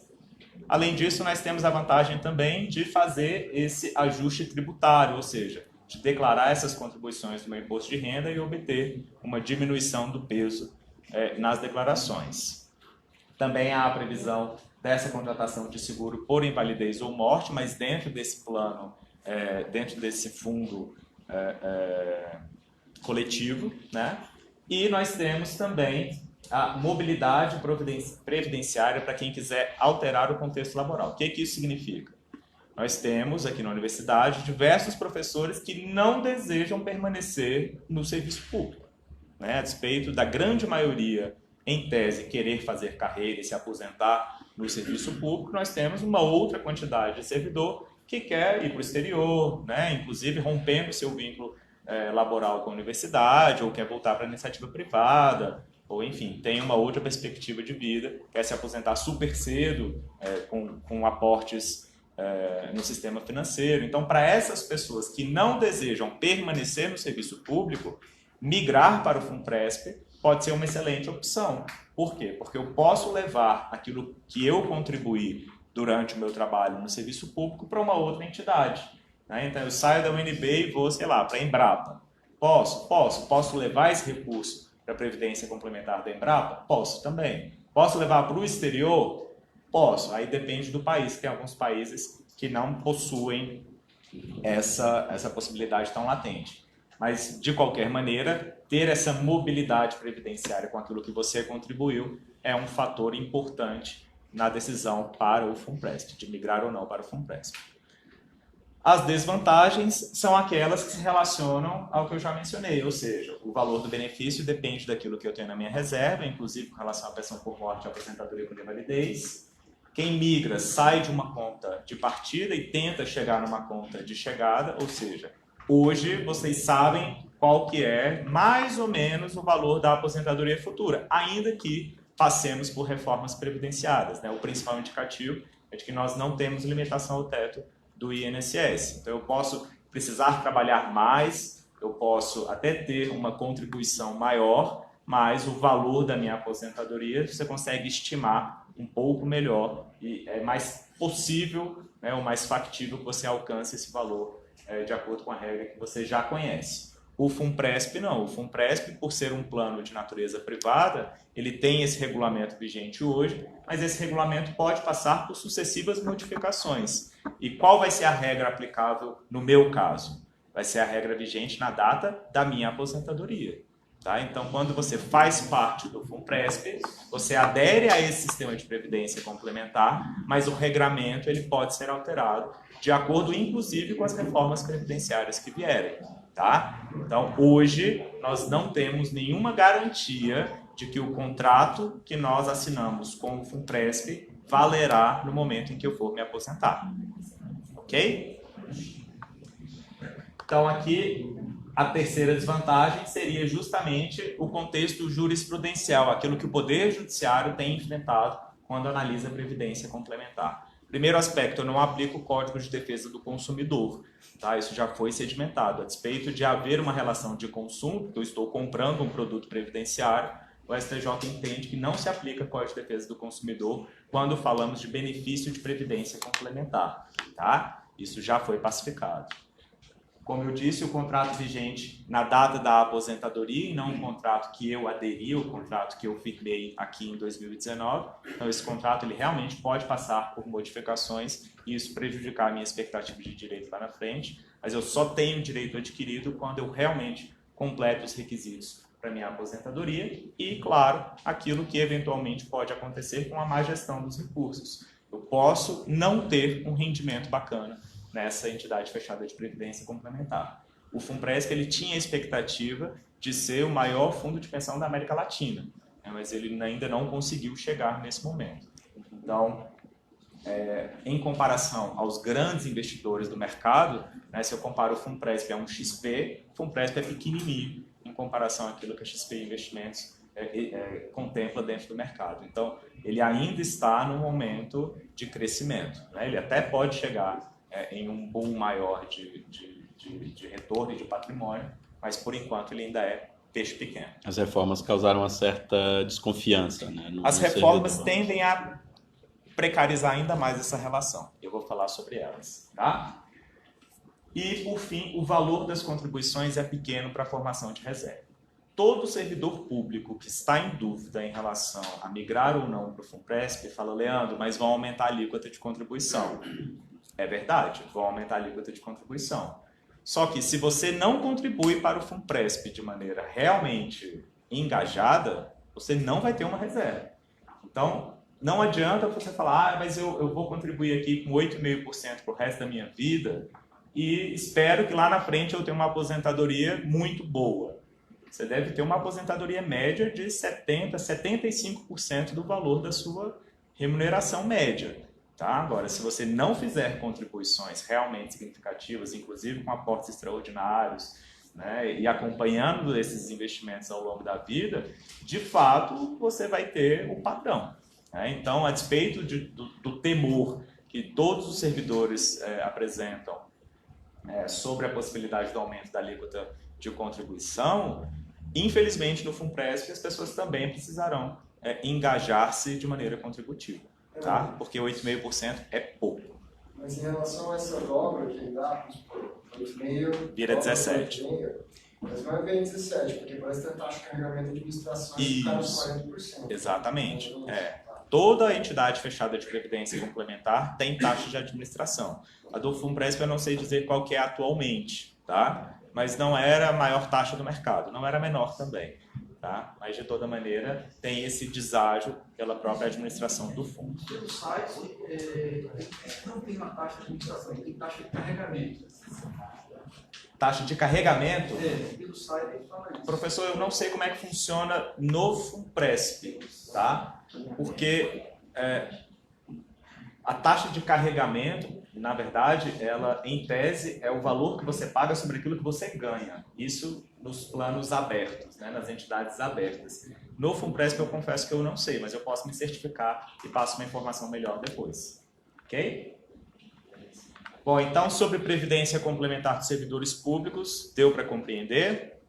Além disso, nós temos a vantagem também de fazer esse ajuste tributário, ou seja, de declarar essas contribuições do meu imposto de renda e obter uma diminuição do peso nas declarações. Também há a previsão dessa contratação de seguro por invalidez ou morte, mas dentro desse plano, dentro desse fundo coletivo, né? E nós temos também a mobilidade previdenciária para quem quiser alterar o contexto laboral. O que isso significa? Nós temos aqui na universidade diversos professores que não desejam permanecer no serviço público, né? A despeito da grande maioria, em tese, querer fazer carreira e se aposentar no serviço público, nós temos uma outra quantidade de servidor que quer ir para o exterior, né? Inclusive rompendo seu vínculo laboral com a universidade, ou quer voltar para a iniciativa privada, ou enfim, tem uma outra perspectiva de vida, quer se aposentar super cedo, com aportes no sistema financeiro. Então, para essas pessoas que não desejam permanecer no serviço público, migrar para o FUNPRESP pode ser uma excelente opção. Por quê? Porque eu posso levar aquilo que eu contribuí durante o meu trabalho no serviço público para uma outra entidade, né? Então, eu saio da UNB e vou, sei lá, para a Embrapa. Posso levar esse recurso para a Previdência Complementar da Embrapa? Posso também. Posso levar para o exterior? Posso. Aí depende do país. Tem alguns países que não possuem essa possibilidade tão latente. Mas, de qualquer maneira, ter essa mobilidade previdenciária com aquilo que você contribuiu é um fator importante na decisão para o FUNPRESP, de migrar ou não para o FUNPRESP. As desvantagens são aquelas que se relacionam ao que eu já mencionei, ou seja, o valor do benefício depende daquilo que eu tenho na minha reserva, inclusive com relação à pensão por morte e aposentadoria por invalidez. Quem migra sai de uma conta de partida e tenta chegar numa conta de chegada, ou seja, hoje vocês sabem qual que é mais ou menos o valor da aposentadoria futura, ainda que passemos por reformas previdenciárias, né? O principal indicativo é de que nós não temos limitação ao teto do INSS. Então eu posso precisar trabalhar mais, eu posso até ter uma contribuição maior, mas o valor da minha aposentadoria você consegue estimar um pouco melhor e é mais possível, né, ou mais factível que você alcance esse valor de acordo com a regra que você já conhece. O FUNPRESP não. O FUNPRESP, por ser um plano de natureza privada, ele tem esse regulamento vigente hoje, mas esse regulamento pode passar por sucessivas modificações. E qual vai ser a regra aplicável no meu caso? Vai ser a regra vigente na data da minha aposentadoria. Tá? Então, quando você faz parte do FUNPRESP, você adere a esse sistema de previdência complementar, mas o regramento ele pode ser alterado de acordo, inclusive, com as reformas previdenciárias que vierem. Tá? Então, hoje, nós não temos nenhuma garantia de que o contrato que nós assinamos com o FUNPRESP valerá no momento em que eu for me aposentar. Ok? Então, aqui, a terceira desvantagem seria justamente o contexto jurisprudencial, aquilo que o Poder Judiciário tem enfrentado quando analisa a previdência complementar. Primeiro aspecto, eu não aplico o Código de Defesa do Consumidor. Tá? Isso já foi sedimentado. A despeito de haver uma relação de consumo, porque eu estou comprando um produto previdenciário, o STJ entende que não se aplica o Código de Defesa do Consumidor quando falamos de benefício de previdência complementar. Tá? Isso já foi pacificado. Como eu disse, o contrato vigente na data da aposentadoria e não um contrato que eu aderi, o contrato que eu firmei aqui em 2019. Então, esse contrato ele realmente pode passar por modificações e isso prejudicar a minha expectativa de direito lá na frente, mas eu só tenho direito adquirido quando eu realmente completo os requisitos para minha aposentadoria e, claro, aquilo que eventualmente pode acontecer com a má gestão dos recursos. Eu posso não ter um rendimento bacana nessa entidade fechada de previdência complementar. O FUNPRESP ele tinha a expectativa de ser o maior fundo de pensão da América Latina, né, mas ele ainda não conseguiu chegar nesse momento. Então, em comparação aos grandes investidores do mercado, né, se eu comparo o FUNPRESP a um XP, o FUNPRESP é pequenininho em comparação àquilo que a XP Investimentos contempla dentro do mercado. Então, ele ainda está no momento de crescimento, né? Ele até pode chegar em um boom maior de retorno e de patrimônio, mas por enquanto ele ainda é peixe pequeno. As reformas causaram uma certa desconfiança, né? As reformas tendem a precarizar ainda mais essa relação. Eu vou falar sobre elas, tá? E, por fim, o valor das contribuições é pequeno para a formação de reserva. Todo servidor público que está em dúvida em relação a migrar ou não para o FUNPRESP fala, Leandro, mas vão aumentar a alíquota de contribuição. É verdade, vão aumentar a alíquota de contribuição. Só que se você não contribui para o FUNPRESP de maneira realmente engajada, você não vai ter uma reserva. Então, não adianta você falar, mas eu vou contribuir aqui com 8,5% para o resto da minha vida e espero que lá na frente eu tenha uma aposentadoria muito boa. Você deve ter uma aposentadoria média de 70%, 75% do valor da sua remuneração média. Tá? Agora, se você não fizer contribuições realmente significativas, inclusive com aportes extraordinários, né, e acompanhando esses investimentos ao longo da vida, de fato, você vai ter o padrão. Né? Então, a despeito do temor que todos os servidores apresentam sobre a possibilidade do aumento da alíquota de contribuição, infelizmente no FUNPRESP as pessoas também precisarão engajar-se de maneira contributiva, tá? Porque 8,5% é pouco. Mas em relação a essa dobra que dá, 8,5 vira 17. Mas vai ver em 17, porque parece ter taxa de carregamento de administração e ficar nos 40%. Exatamente. Toda entidade fechada de previdência complementar tem taxa de administração. A do FUNPRESP eu não sei dizer qual que é atualmente, tá? Mas não era a maior taxa do mercado, não era a menor também. Tá? Mas, de toda maneira, tem esse deságio pela própria administração do fundo. Pelo site, não tem uma taxa de administração, tem taxa de carregamento. Taxa de carregamento? Pelo site ele fala isso. Professor, eu não sei como é que funciona no FUNPRESP, tá? Porque a taxa de carregamento, na verdade, ela, em tese, é o valor que você paga sobre aquilo que você ganha. Isso nos planos abertos, né, nas entidades abertas. No FUNPRESP eu confesso que eu não sei, mas eu posso me certificar e passo uma informação melhor depois. Ok? Bom, então, sobre previdência complementar dos servidores públicos, deu para compreender?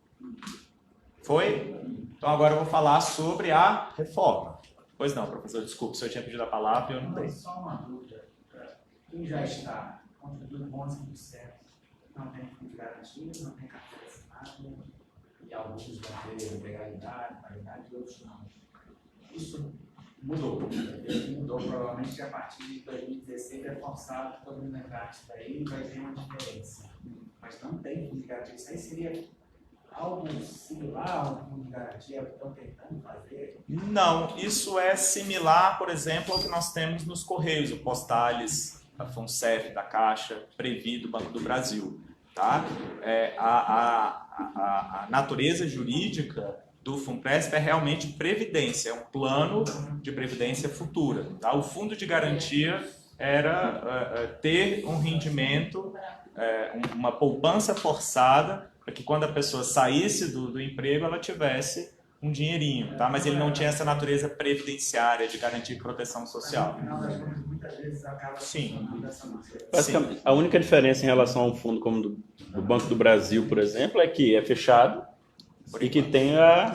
Foi? Então, agora eu vou falar sobre a reforma. Pois não, professor, desculpe, se eu tinha pedido a palavra e eu não dei. Só uma dúvida. Quem já está contribuindo 11%, não tem fundo de garantia, não tem carteira assinada, e alguns vão ter legalidade, qualidade, e outros não. Isso mudou. Mudou provavelmente a partir de 2016, é forçado que todo mundo entrar isso daí e vai ter uma diferença. Mas não tem fundo de garantia. Isso aí seria algo similar a um fundo de garantia que estão tentando fazer? Não, isso é similar, por exemplo, ao que nós temos nos Correios, o Postales, a FUNCEF da Caixa, Previ do Banco do Brasil. Tá? A natureza jurídica do FUNPRESP é realmente previdência, é um plano de previdência futura. Tá? O fundo de garantia era ter um rendimento, uma poupança forçada, para que quando a pessoa saísse do emprego, ela tivesse um dinheirinho, tá? Mas ele não tinha essa natureza previdenciária de garantia e proteção social. Muitas vezes acaba Sim. Basicamente, a única diferença em relação a um fundo como do Banco do Brasil, por exemplo, é que é fechado e que tem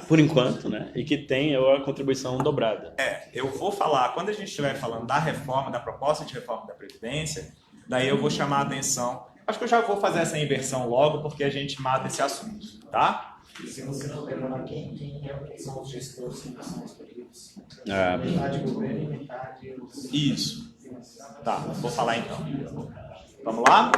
por enquanto, né? E que tem a contribuição dobrada. Eu vou falar, quando a gente estiver falando da reforma, da proposta de reforma da Previdência, daí eu vou chamar a atenção. Acho que eu já vou fazer essa inversão logo, porque a gente mata esse assunto, tá? Se você não lembrar quem são os gestores que são escolhidos. Ah. Metade do governo e metade os... Isso. Tá, vou falar então. Vamos lá?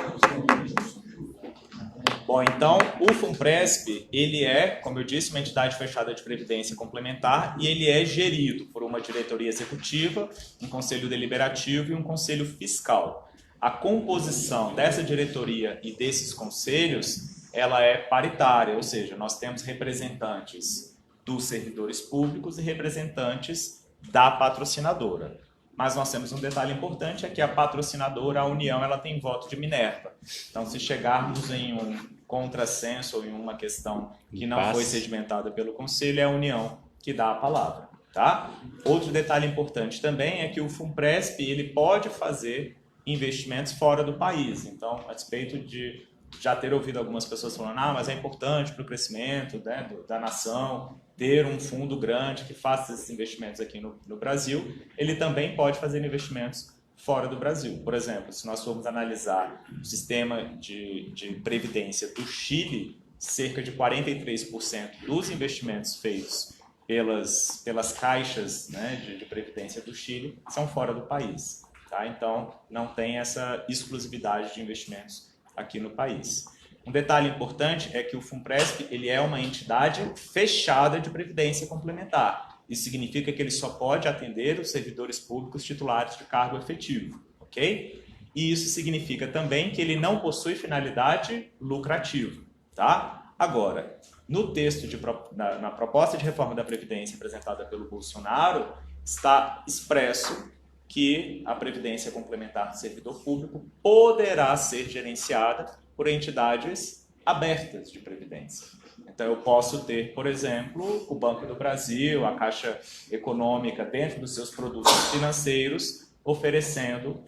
Bom, então, o FUNPRESP, ele é, como eu disse, uma entidade fechada de previdência complementar e ele é gerido por uma diretoria executiva, um conselho deliberativo e um conselho fiscal. A composição dessa diretoria e desses conselhos, ela é paritária, ou seja, nós temos representantes dos servidores públicos e representantes da patrocinadora. Mas nós temos um detalhe importante, é que a patrocinadora, a União, ela tem voto de Minerva. Então, se chegarmos em um contrassenso ou em uma questão que não foi sedimentada pelo Conselho, é a União que dá a palavra, tá? Outro detalhe importante também é que o FUNPRESP ele pode fazer investimentos fora do país. Então, a despeito de já ter ouvido algumas pessoas falando, mas é importante para o crescimento, né, da nação ter um fundo grande que faça esses investimentos aqui no Brasil, ele também pode fazer investimentos fora do Brasil. Por exemplo, se nós formos analisar o sistema de previdência do Chile, cerca de 43% dos investimentos feitos pelas caixas, né, de previdência do Chile são fora do país. Tá? Então, não tem essa exclusividade de investimentos aqui no país. Um detalhe importante é que o FUNPRESP ele é uma entidade fechada de previdência complementar. Isso significa que ele só pode atender os servidores públicos titulares de cargo efetivo, ok? E isso significa também que ele não possui finalidade lucrativa, tá? Agora, no texto, na proposta de reforma da Previdência apresentada pelo Bolsonaro, está expresso que a Previdência Complementar do Servidor Público poderá ser gerenciada por entidades abertas de previdência. Então, eu posso ter, por exemplo, o Banco do Brasil, a Caixa Econômica, dentro dos seus produtos financeiros, oferecendo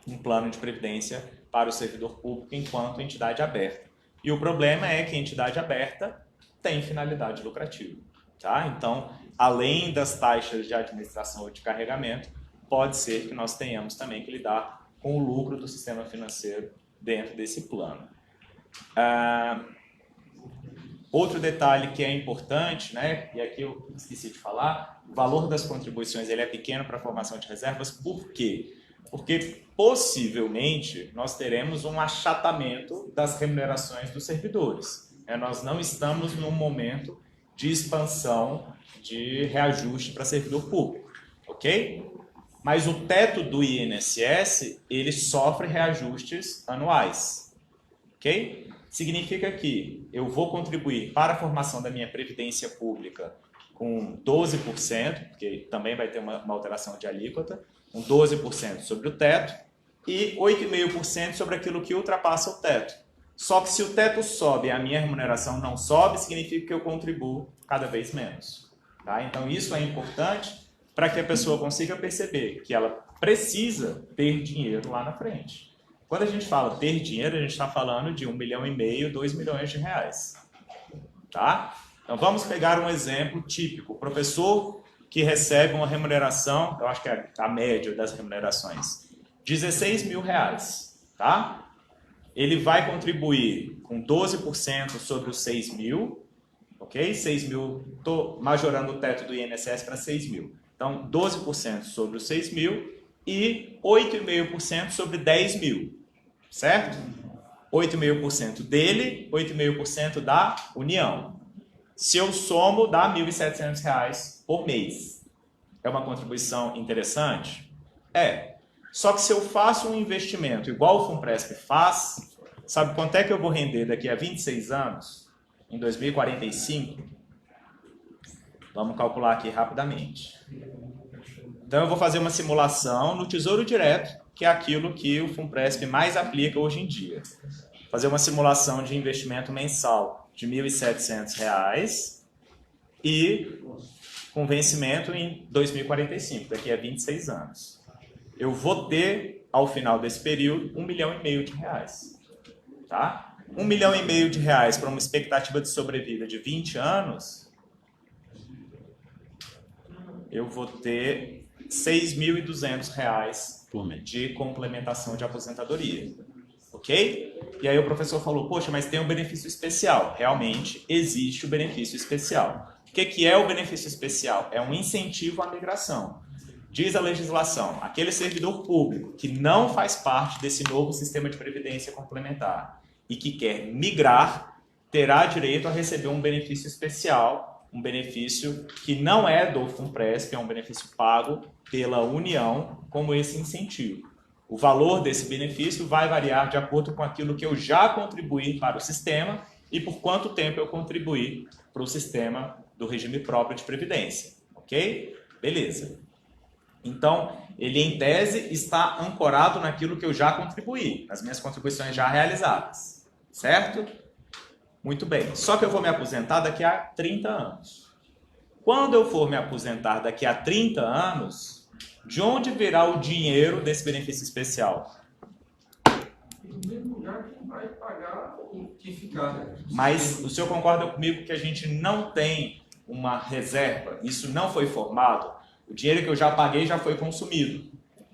um plano de previdência para o servidor público enquanto entidade aberta. E o problema é que a entidade aberta tem finalidade lucrativa. Tá? Então, além das taxas de administração ou de carregamento, pode ser que nós tenhamos também que lidar com o lucro do sistema financeiro dentro desse plano. Outro detalhe que é importante, né, e aqui eu esqueci de falar, o valor das contribuições ele é pequeno para a formação de reservas. Por quê? Porque possivelmente nós teremos um achatamento das remunerações dos servidores. Nós não estamos num momento de expansão de reajuste para servidor público, ok? Mas o teto do INSS, ele sofre reajustes anuais, ok? Significa que eu vou contribuir para a formação da minha previdência pública com 12%, porque também vai ter uma alteração de alíquota, com 12% sobre o teto e 8,5% sobre aquilo que ultrapassa o teto. Só que se o teto sobe e a minha remuneração não sobe, significa que eu contribuo cada vez menos. Tá? Então isso é importante para que a pessoa consiga perceber que ela precisa ter dinheiro lá na frente. Quando a gente fala ter dinheiro, a gente está falando de 1,5 milhão, 2 milhões de reais. Tá? Então vamos pegar um exemplo típico. O professor que recebe uma remuneração, eu acho que é a média das remunerações, 16 mil reais. Tá? Ele vai contribuir com 12% sobre os 6 mil, ok? 6 mil, estou majorando o teto do INSS para 6 mil. Então, 12% sobre os 6 mil e 8,5% sobre 10 mil, certo? 8,5% dele, 8,5% da União. Se eu somo, dá R$ 1.700 por mês. É uma contribuição interessante? É. Só que se eu faço um investimento igual o FUNPRESP faz, sabe quanto é que eu vou render daqui a 26 anos? Em 2045? Vamos calcular aqui rapidamente. Então, eu vou fazer uma simulação no Tesouro Direto, que é aquilo que o FUNPRESP mais aplica hoje em dia. Fazer uma simulação de investimento mensal de R$ 1.700 e com vencimento em 2045, daqui a 26 anos. Eu vou ter, ao final desse período, R$ 1,5 milhão de reais. Tá? R$ 1,5 milhão de reais para uma expectativa de sobrevida de 20 anos, eu vou ter R$ 6.200 de complementação de aposentadoria. Ok? E aí o professor falou, poxa, mas tem um benefício especial. Realmente existe o benefício especial. O que é o benefício especial? É um incentivo à migração. Diz a legislação, aquele servidor público que não faz parte desse novo sistema de previdência complementar e que quer migrar, terá direito a receber um benefício especial, um benefício que não é do FUNPRESP, é um benefício pago pela União como esse incentivo. O valor desse benefício vai variar de acordo com aquilo que eu já contribuí para o sistema e por quanto tempo eu contribuí para o sistema do regime próprio de previdência. Ok? Beleza. Então, ele em tese está ancorado naquilo que eu já contribuí, nas minhas contribuições já realizadas. Certo? Muito bem. Só que eu vou me aposentar daqui a 30 anos. Quando eu for me aposentar daqui a 30 anos, de onde virá o dinheiro desse benefício especial? No mesmo lugar que vai pagar quem ficar, né? Mas o senhor concorda comigo que a gente não tem uma reserva? Isso não foi formado? O dinheiro que eu já paguei já foi consumido,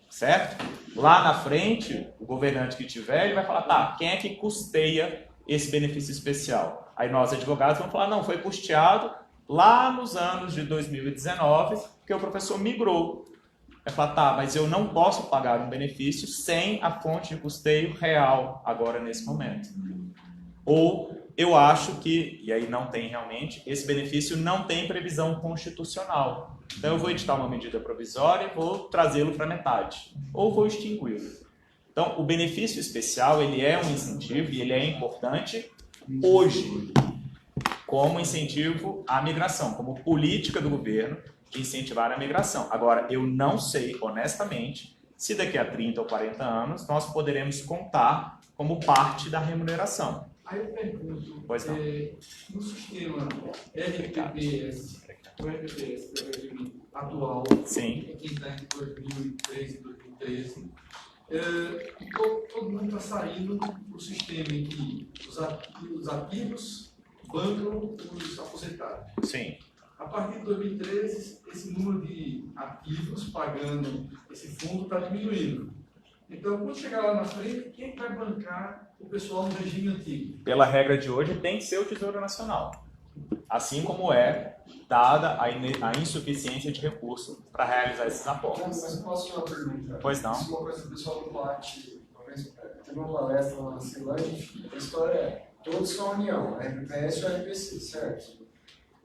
certo? Lá na frente, o governante que tiver, ele vai falar, tá, quem é que custeia esse benefício especial? Aí nós, advogados, vamos falar, não, foi custeado lá nos anos de 2019, porque o professor migrou. Vai falar, tá, mas eu não posso pagar um benefício sem a fonte de custeio real agora nesse momento. Ou eu acho que, e aí não tem realmente, esse benefício não tem previsão constitucional. Então eu vou editar uma medida provisória e vou trazê-lo para metade. Ou vou extingui-lo. Então o benefício especial, ele é um incentivo e ele é importante hoje, como incentivo à migração, como política do governo de incentivar a migração. Agora, eu não sei, honestamente, se daqui a 30 ou 40 anos nós poderemos contar como parte da remuneração. Aí eu pergunto, Pois não. no sistema RPPS, o RPPS do regime atual, Sim. que está em 2003 e 2013, todo mundo está saindo do sistema em que os ativos bancam os aposentados. Sim. A partir de 2013, esse número de ativos pagando esse fundo está diminuindo. Então, quando chegar lá na frente, quem vai bancar o pessoal no regime antigo? Pela regra de hoje, tem que ser o Tesouro Nacional. Assim como é dada a insuficiência de recurso para realizar esses aportes. Mas posso fazer uma pergunta? Pois não. Isso é uma coisa que o pessoal do PAT, teve uma palestra lá na Ceilândia, enfim, a história é, todos são a União, a RPPS e o RPC, certo?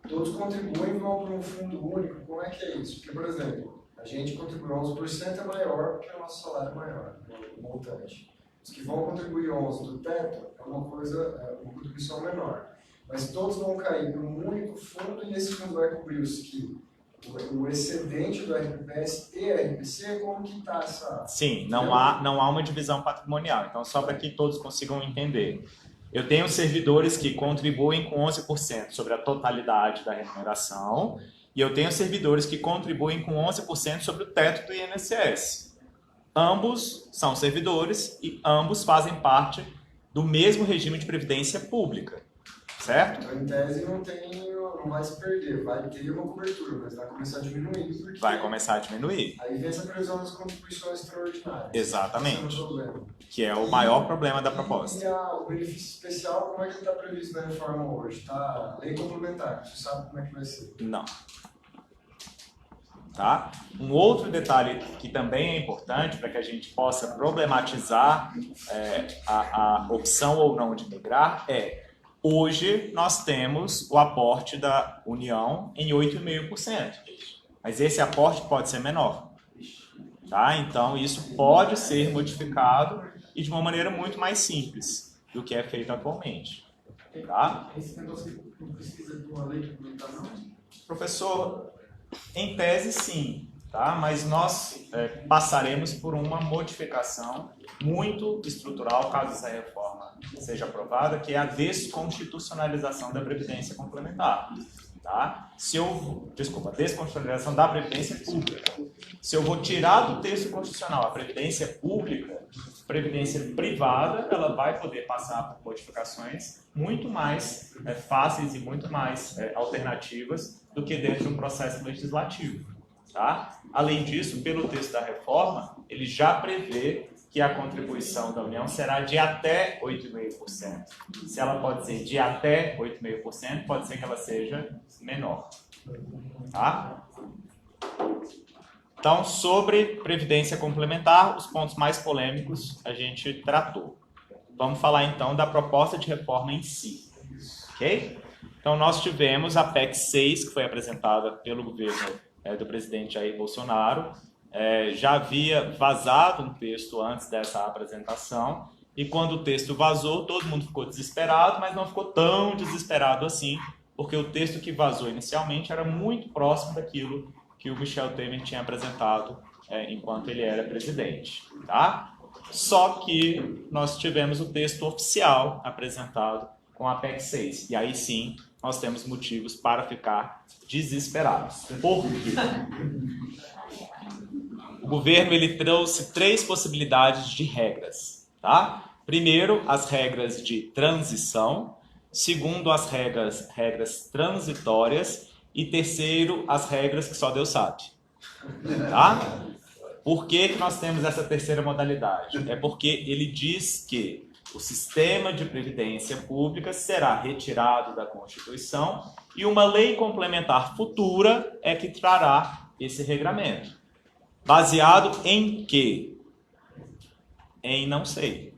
Todos contribuem e vão para um fundo único, como é que é isso? Porque, por exemplo, a gente contribui 11% é maior porque o nosso salário é maior, o montante. Os que vão contribuir 11% do teto é uma contribuição menor. Mas todos vão cair para um único fundo e esse fundo vai cobrir os que o excedente do RPPS e RPC, como que está essa... Sim, não há uma divisão patrimonial. Então, só para que todos consigam entender. Eu tenho servidores que contribuem com 11% sobre a totalidade da remuneração e eu tenho servidores que contribuem com 11% sobre o teto do INSS. Ambos são servidores e ambos fazem parte do mesmo regime de previdência pública, certo? Então, em tese, não vai se perder, vai ter uma cobertura, mas vai começar a diminuir. Porque vai começar a diminuir. Aí vem essa previsão das contribuições extraordinárias. Exatamente. Esse é o problema. Que é o maior problema da proposta. E o benefício especial, como é que está previsto na reforma hoje? Está lei complementar, você sabe como é que vai ser? Não. Tá? Um outro detalhe que também é importante para que a gente possa problematizar a opção ou não de migrar é: hoje nós temos o aporte da União em 8,5%, mas esse aporte pode ser menor. Tá? Então isso pode ser modificado e de uma maneira muito mais simples do que é feito atualmente. Tá? Esse negócio não precisa de uma lei complementar, não? Professor, em tese sim, tá? Mas nós passaremos por uma modificação muito estrutural, caso essa reforma seja aprovada, que é a desconstitucionalização da Previdência Complementar. Tá? Desconstitucionalização da Previdência Pública. Se eu vou tirar do texto constitucional a Previdência Pública, Previdência Privada, ela vai poder passar por modificações muito mais fáceis e muito mais alternativas do que dentro de um processo legislativo. Tá? Além disso, pelo texto da reforma, ele já prevê que a contribuição da União será de até 8,5%. Se ela pode ser de até 8,5%, pode ser que ela seja menor. Tá? Então, sobre Previdência Complementar, os pontos mais polêmicos a gente tratou. Vamos falar então da proposta de reforma em si. Ok? Então, nós tivemos a PEC 6, que foi apresentada pelo governo do presidente Jair Bolsonaro. Já havia vazado um texto antes dessa apresentação, e quando o texto vazou, todo mundo ficou desesperado, mas não ficou tão desesperado assim, porque o texto que vazou inicialmente era muito próximo daquilo que o Michel Temer tinha apresentado enquanto ele era presidente. Tá? Só que nós tivemos o texto oficial apresentado com a PEC 6, e aí sim nós temos motivos para ficar desesperados. Por quê? O governo ele trouxe 3 possibilidades de regras, tá? Primeiro, as regras de transição. Segundo, as regras transitórias. E terceiro, as regras que só Deus sabe. Tá? Por que nós temos essa terceira modalidade? É porque ele diz que o sistema de previdência pública será retirado da Constituição e uma lei complementar futura é que trará esse regramento. Baseado em quê? Em não sei.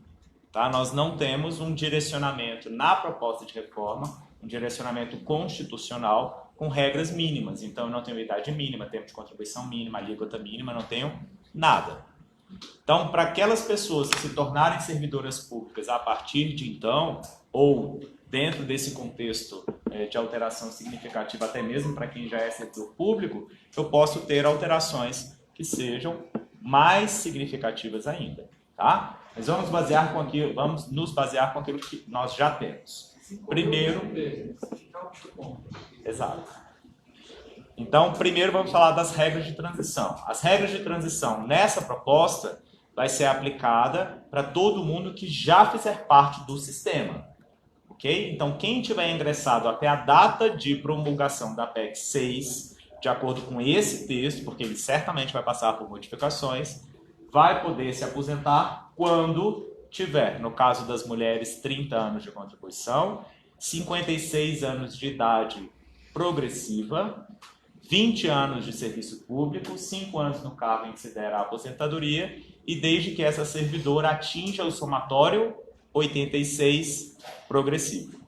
Tá? Nós não temos um direcionamento na proposta de reforma, um direcionamento constitucional com regras mínimas. Então, eu não tenho idade mínima, tempo de contribuição mínima, alíquota mínima, não tenho nada. Então, para aquelas pessoas que se tornarem servidoras públicas a partir de então, ou dentro desse contexto de alteração significativa, até mesmo para quem já é servidor público, eu posso ter alterações que sejam mais significativas ainda. Tá? Mas vamos nos basear com aquilo que nós já temos. Primeiro, exato. Então, primeiro vamos falar das regras de transição. As regras de transição nessa proposta vai ser aplicada para todo mundo que já fizer parte do sistema. Ok? Então, quem tiver ingressado até a data de promulgação da PEC 6, de acordo com esse texto, porque ele certamente vai passar por modificações, vai poder se aposentar quando tiver, no caso das mulheres, 30 anos de contribuição, 56 anos de idade progressiva, 20 anos de serviço público, 5 anos no cargo em que se der a aposentadoria, e desde que essa servidora atinja o somatório 86 progressivo.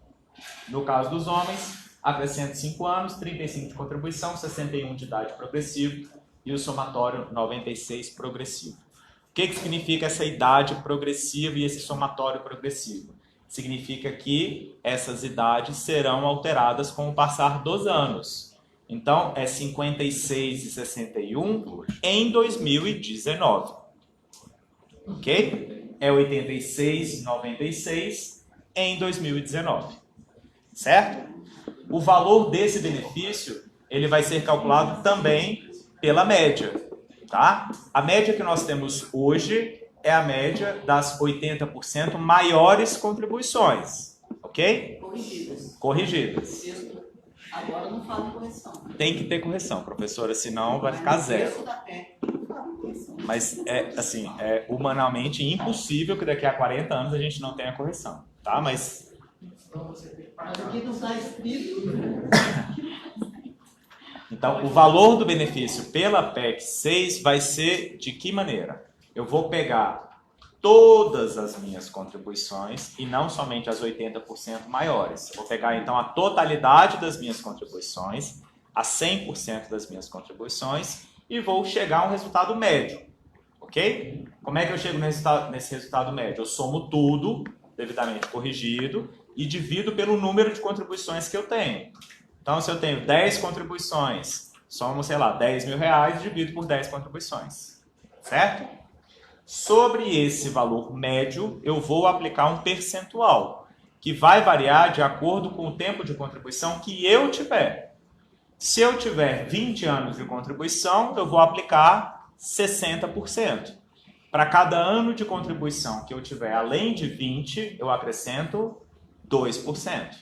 No caso dos homens, acrescenta 5 anos, 35 de contribuição, 61 de idade progressivo e o somatório 96 progressivo. O que significa essa idade progressiva e esse somatório progressivo? Significa que essas idades serão alteradas com o passar dos anos. Então, é 56 e 61 em 2019. Ok? É 86 e 96 em 2019. Certo? O valor desse benefício ele vai ser calculado também pela média. Tá? A média que nós temos hoje é a média das 80% maiores contribuições. Ok? Corrigidas. Corrigidas. Agora não fala em correção. Tem que ter correção, professora, senão vai ficar zero. Da PEC, não fala em correção. Mas é humanamente impossível que daqui a 40 anos a gente não tenha correção. Tá? Mas aqui não está escrito. então, o valor do benefício pela PEC 6 vai ser de que maneira? Eu vou pegar todas as minhas contribuições e não somente as 80% maiores. Eu vou pegar, então, a totalidade das minhas contribuições, a 100% das minhas contribuições e vou chegar a um resultado médio. Ok? Como é que eu chego nesse resultado médio? Eu somo tudo, devidamente corrigido, e divido pelo número de contribuições que eu tenho. Então, se eu tenho 10 contribuições, somo, sei lá, 10 mil reais e divido por 10 contribuições. Certo? Sobre esse valor médio, eu vou aplicar um percentual, que vai variar de acordo com o tempo de contribuição que eu tiver. Se eu tiver 20 anos de contribuição, eu vou aplicar 60%. Para cada ano de contribuição que eu tiver além de 20, eu acrescento 2%.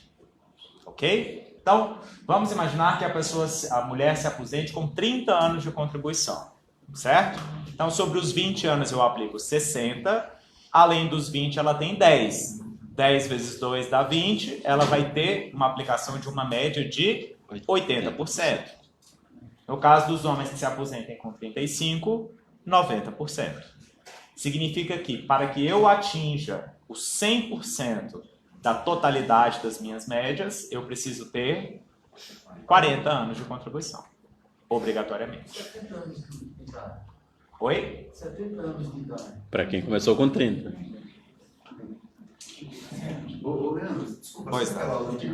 Ok? Então, vamos imaginar que a mulher se aposente com 30 anos de contribuição, certo? Então, sobre os 20 anos eu aplico 60, além dos 20 ela tem 10. 10 vezes 2 dá 20, ela vai ter uma aplicação de uma média de 80%. No caso dos homens que se aposentem com 35, 90%. Significa que, para que eu atinja os 100% da totalidade das minhas médias, eu preciso ter 40 anos de contribuição, obrigatoriamente. 70 anos de idade. Oi? 70 anos de idade. Para quem começou com 30. Ô, Leandro, desculpa, Pois você não. falar o que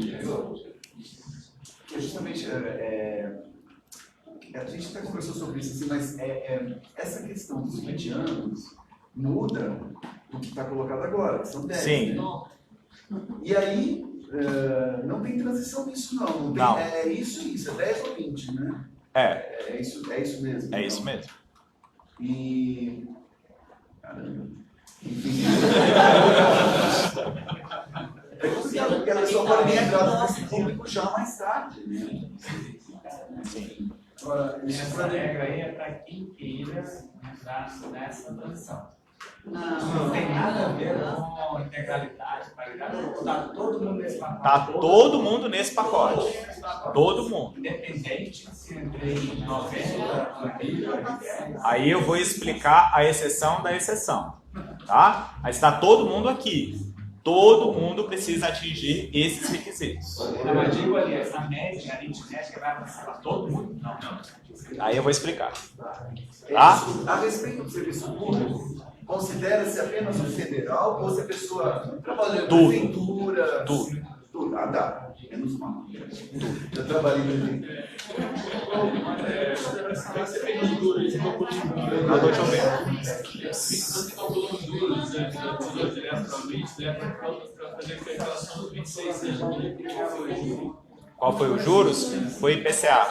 porque justamente a gente até conversou sobre isso, assim, mas essa questão dos 20 anos muda o que está colocado agora, que são 10. Sim. Né? E aí, não tem transição nisso, não. Não, tem, Não. É isso, é 10 ou 20, né? É É isso mesmo. isso então. mesmo. E... Caramba. Enfim. É complicado, porque a pessoa pode entrar nesse público já mais tarde, né? Sim. Agora, Essa regra aí é para quem queira entrar nessa transição. Não tem nada a ver com integralidade, paridade. Está todo mundo nesse pacote. Tá todo mundo nesse pacote. Todo mundo. Independente se entrei em 90, 80. Aí eu vou explicar a exceção da exceção. Tá? Aí está todo mundo aqui. Todo mundo precisa atingir esses requisitos. Mas digo ali, essa média aritmética vai avançar para todo mundo? Não. Aí eu vou explicar. A respeito do serviço público, considera-se apenas o federal ou se a pessoa trabalha em prefeitura? Tudo. Ah, tá. Menos mal. Eu trabalhei em prefeitura. Vai ser feito os duros, Não estou te ouvindo. Você calculou os duros, né? Direto para 20, né? Para fazer a relação dos 26 anos. Qual foi os juros? Foi IPCA.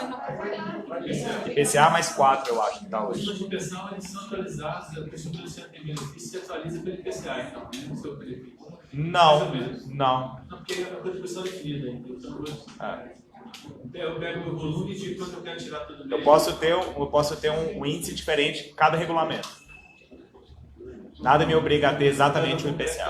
IPCA mais 4, eu acho que está Os hoje. juros de pensão, eles são atualizados, a estrutura de tem benefício se atualiza pelo IPCA, então, né? No seu benefício. Não. Não, porque é uma contribuição definida ainda. Então, eu pego o volume de quanto eu quero tirar todo mês. Eu posso ter um índice diferente em cada regulamento. Nada me obriga a ter exatamente o IPCA.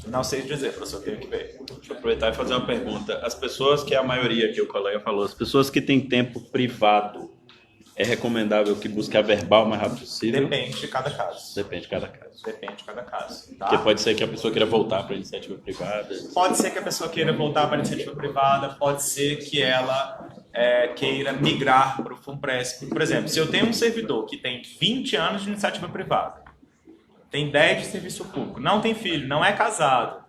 Não sei dizer, professor, tenho que ver. Deixa eu aproveitar e fazer uma pergunta. As pessoas que é a maioria que o colega falou, as pessoas que têm tempo privado, é recomendável que busque a verbal o mais rápido possível? Depende de cada caso. Depende de cada caso. Depende de cada caso. Tá? Porque pode ser que a pessoa queira voltar para a iniciativa privada. Pode ser que a pessoa queira voltar para a iniciativa privada, pode ser que ela queira migrar para o FUNPRESP. Por exemplo, se eu tenho um servidor que tem 20 anos de iniciativa privada, tem 10 de serviço público, não tem filho, não é casado,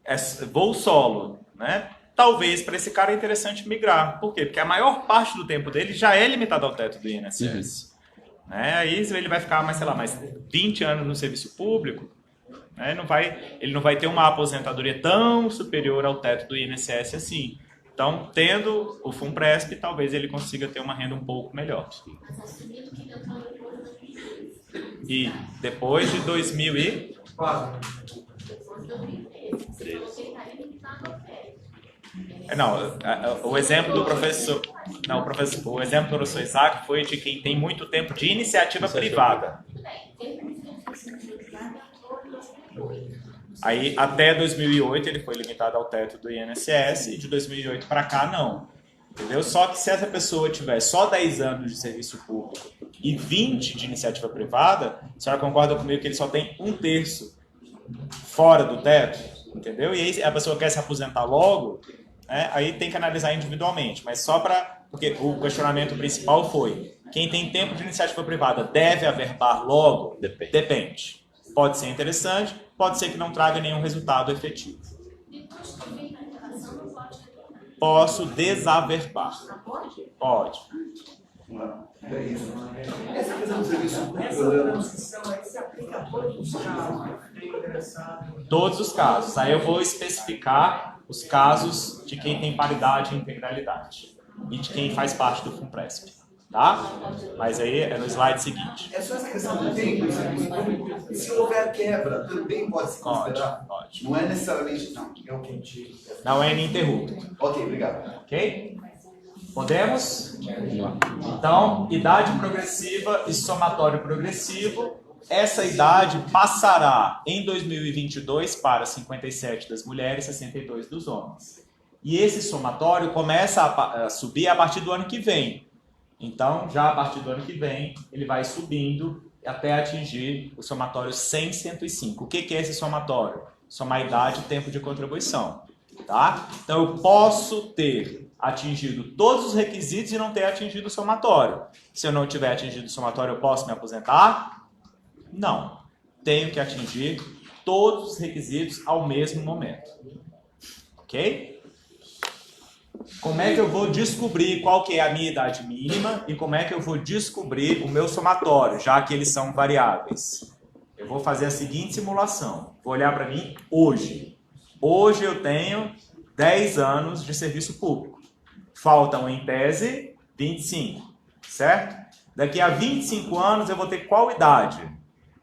é voo solo, né? Talvez para esse cara é interessante migrar. Por quê? Porque a maior parte do tempo dele já é limitado ao teto do INSS. Né? Aí ele vai ficar mais 20 anos no serviço público, né? Ele não vai ter uma aposentadoria tão superior ao teto do INSS assim. Então, tendo o FUNPRESP, talvez ele consiga ter uma renda um pouco melhor. E depois de 2004. Não, o exemplo do professor. Não, o exemplo do professor Isaac foi de quem tem muito tempo de iniciativa privada. Aí, até 2008, ele foi limitado ao teto do INSS e de 2008 para cá, não. Entendeu? Só que se essa pessoa tiver só 10 anos de serviço público e 20 de iniciativa privada, a senhora concorda comigo que ele só tem 1/3 fora do teto? Entendeu? E aí a pessoa quer se aposentar logo, né? Aí tem que analisar individualmente. Mas só para... Porque o questionamento principal foi: quem tem tempo de iniciativa privada deve averbar logo? Depende. Pode ser interessante, pode ser que não traga nenhum resultado efetivo. Posso desaverbar. Pode. É isso. Essa questão do serviço público... Essa transição aí se aplica a todos os casos. Todos os casos. Aí eu vou especificar os casos de quem tem paridade e integralidade. E de quem faz parte do FUNPRESP. Tá? Mas aí é no slide seguinte. É só essa questão do tempo do serviço público. Se houver quebra, também pode se considerar? Pode. Não é necessariamente... Não, é o que... Não é ininterrupto. Ok, obrigado. Ok? Podemos? Então, idade progressiva e somatório progressivo. Essa idade passará em 2022 para 57 das mulheres e 62 dos homens. E esse somatório começa a subir a partir do ano que vem. Então, já a partir do ano que vem, ele vai subindo até atingir o somatório 100-105. O que é esse somatório? Somar idade e tempo de contribuição. Tá? Então, eu posso ter atingido todos os requisitos e não ter atingido o somatório. Se eu não tiver atingido o somatório, eu posso me aposentar? Não. Tenho que atingir todos os requisitos ao mesmo momento. Ok? Como é que eu vou descobrir qual que é a minha idade mínima e como é que eu vou descobrir o meu somatório, já que eles são variáveis? Eu vou fazer a seguinte simulação. Vou olhar para mim hoje. Hoje eu tenho 10 anos de serviço público. Faltam, em tese, 25, certo? Daqui a 25 anos eu vou ter qual idade?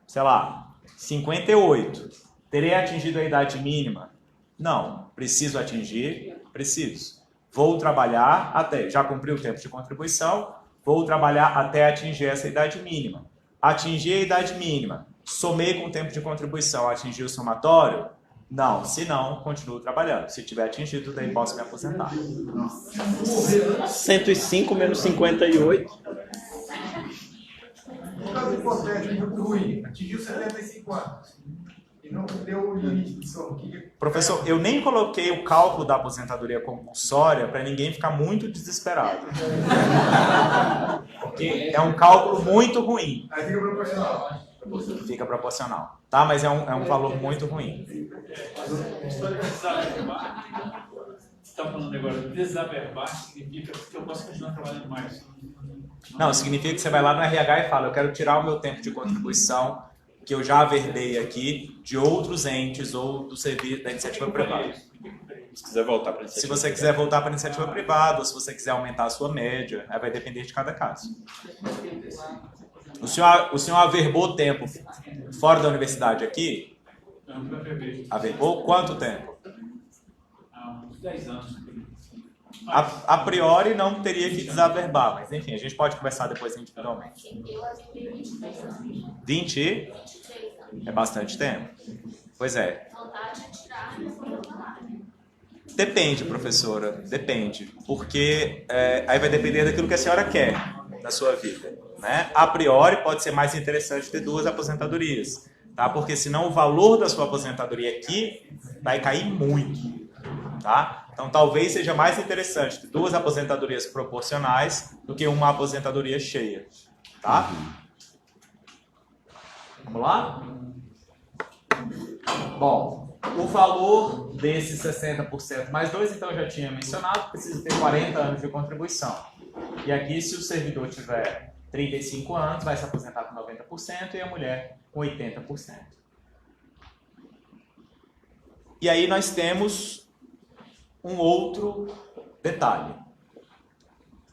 Sei lá, 58. Terei atingido a idade mínima? Não. Preciso atingir? Preciso. Vou trabalhar até, já cumpri o tempo de contribuição, vou trabalhar até atingir essa idade mínima. Atingir a idade mínima, somei com o tempo de contribuição, atingir o somatório? Não. Se não, continuo trabalhando. Se tiver atingido, daí posso me aposentar. 105 menos 58. Um caso hipotético muito ruim, atingiu 75 anos e não deu o limite de sono. Professor, eu nem coloquei o cálculo da aposentadoria compulsória para ninguém ficar muito desesperado. Porque é um cálculo muito ruim. Aí fica proporcional. Fica proporcional. Tá? Mas é um valor muito ruim. Você está falando agora, desaverbar significa que eu posso continuar trabalhando mais. Não, significa que você vai lá no RH e fala, eu quero tirar o meu tempo de contribuição que eu já averbei aqui de outros entes ou do serviço da iniciativa privada. Se quiser voltar para a iniciativa. Se você quiser voltar para a iniciativa privada ou se você quiser aumentar a sua média, aí vai depender de cada caso. O senhor averbou tempo fora da universidade aqui? Averbou quanto tempo? Há uns 10 anos. A priori não teria que desaverbar, mas enfim, a gente pode conversar depois individualmente. 20? É bastante tempo. Pois é. Depende, professora, depende. Porque aí vai depender daquilo que a senhora quer na sua vida. Né? A priori pode ser mais interessante ter 2 aposentadorias. Tá? Porque senão o valor da sua aposentadoria aqui vai cair muito. Tá? Então talvez seja mais interessante ter 2 aposentadorias proporcionais do que uma aposentadoria cheia. Tá? Vamos lá? Bom, o valor desses 60% mais 2, então eu já tinha mencionado, precisa ter 40 anos de contribuição. E aqui, se o servidor tiver 35 anos, vai se aposentar com 90% e a mulher com 80%. E aí nós temos um outro detalhe.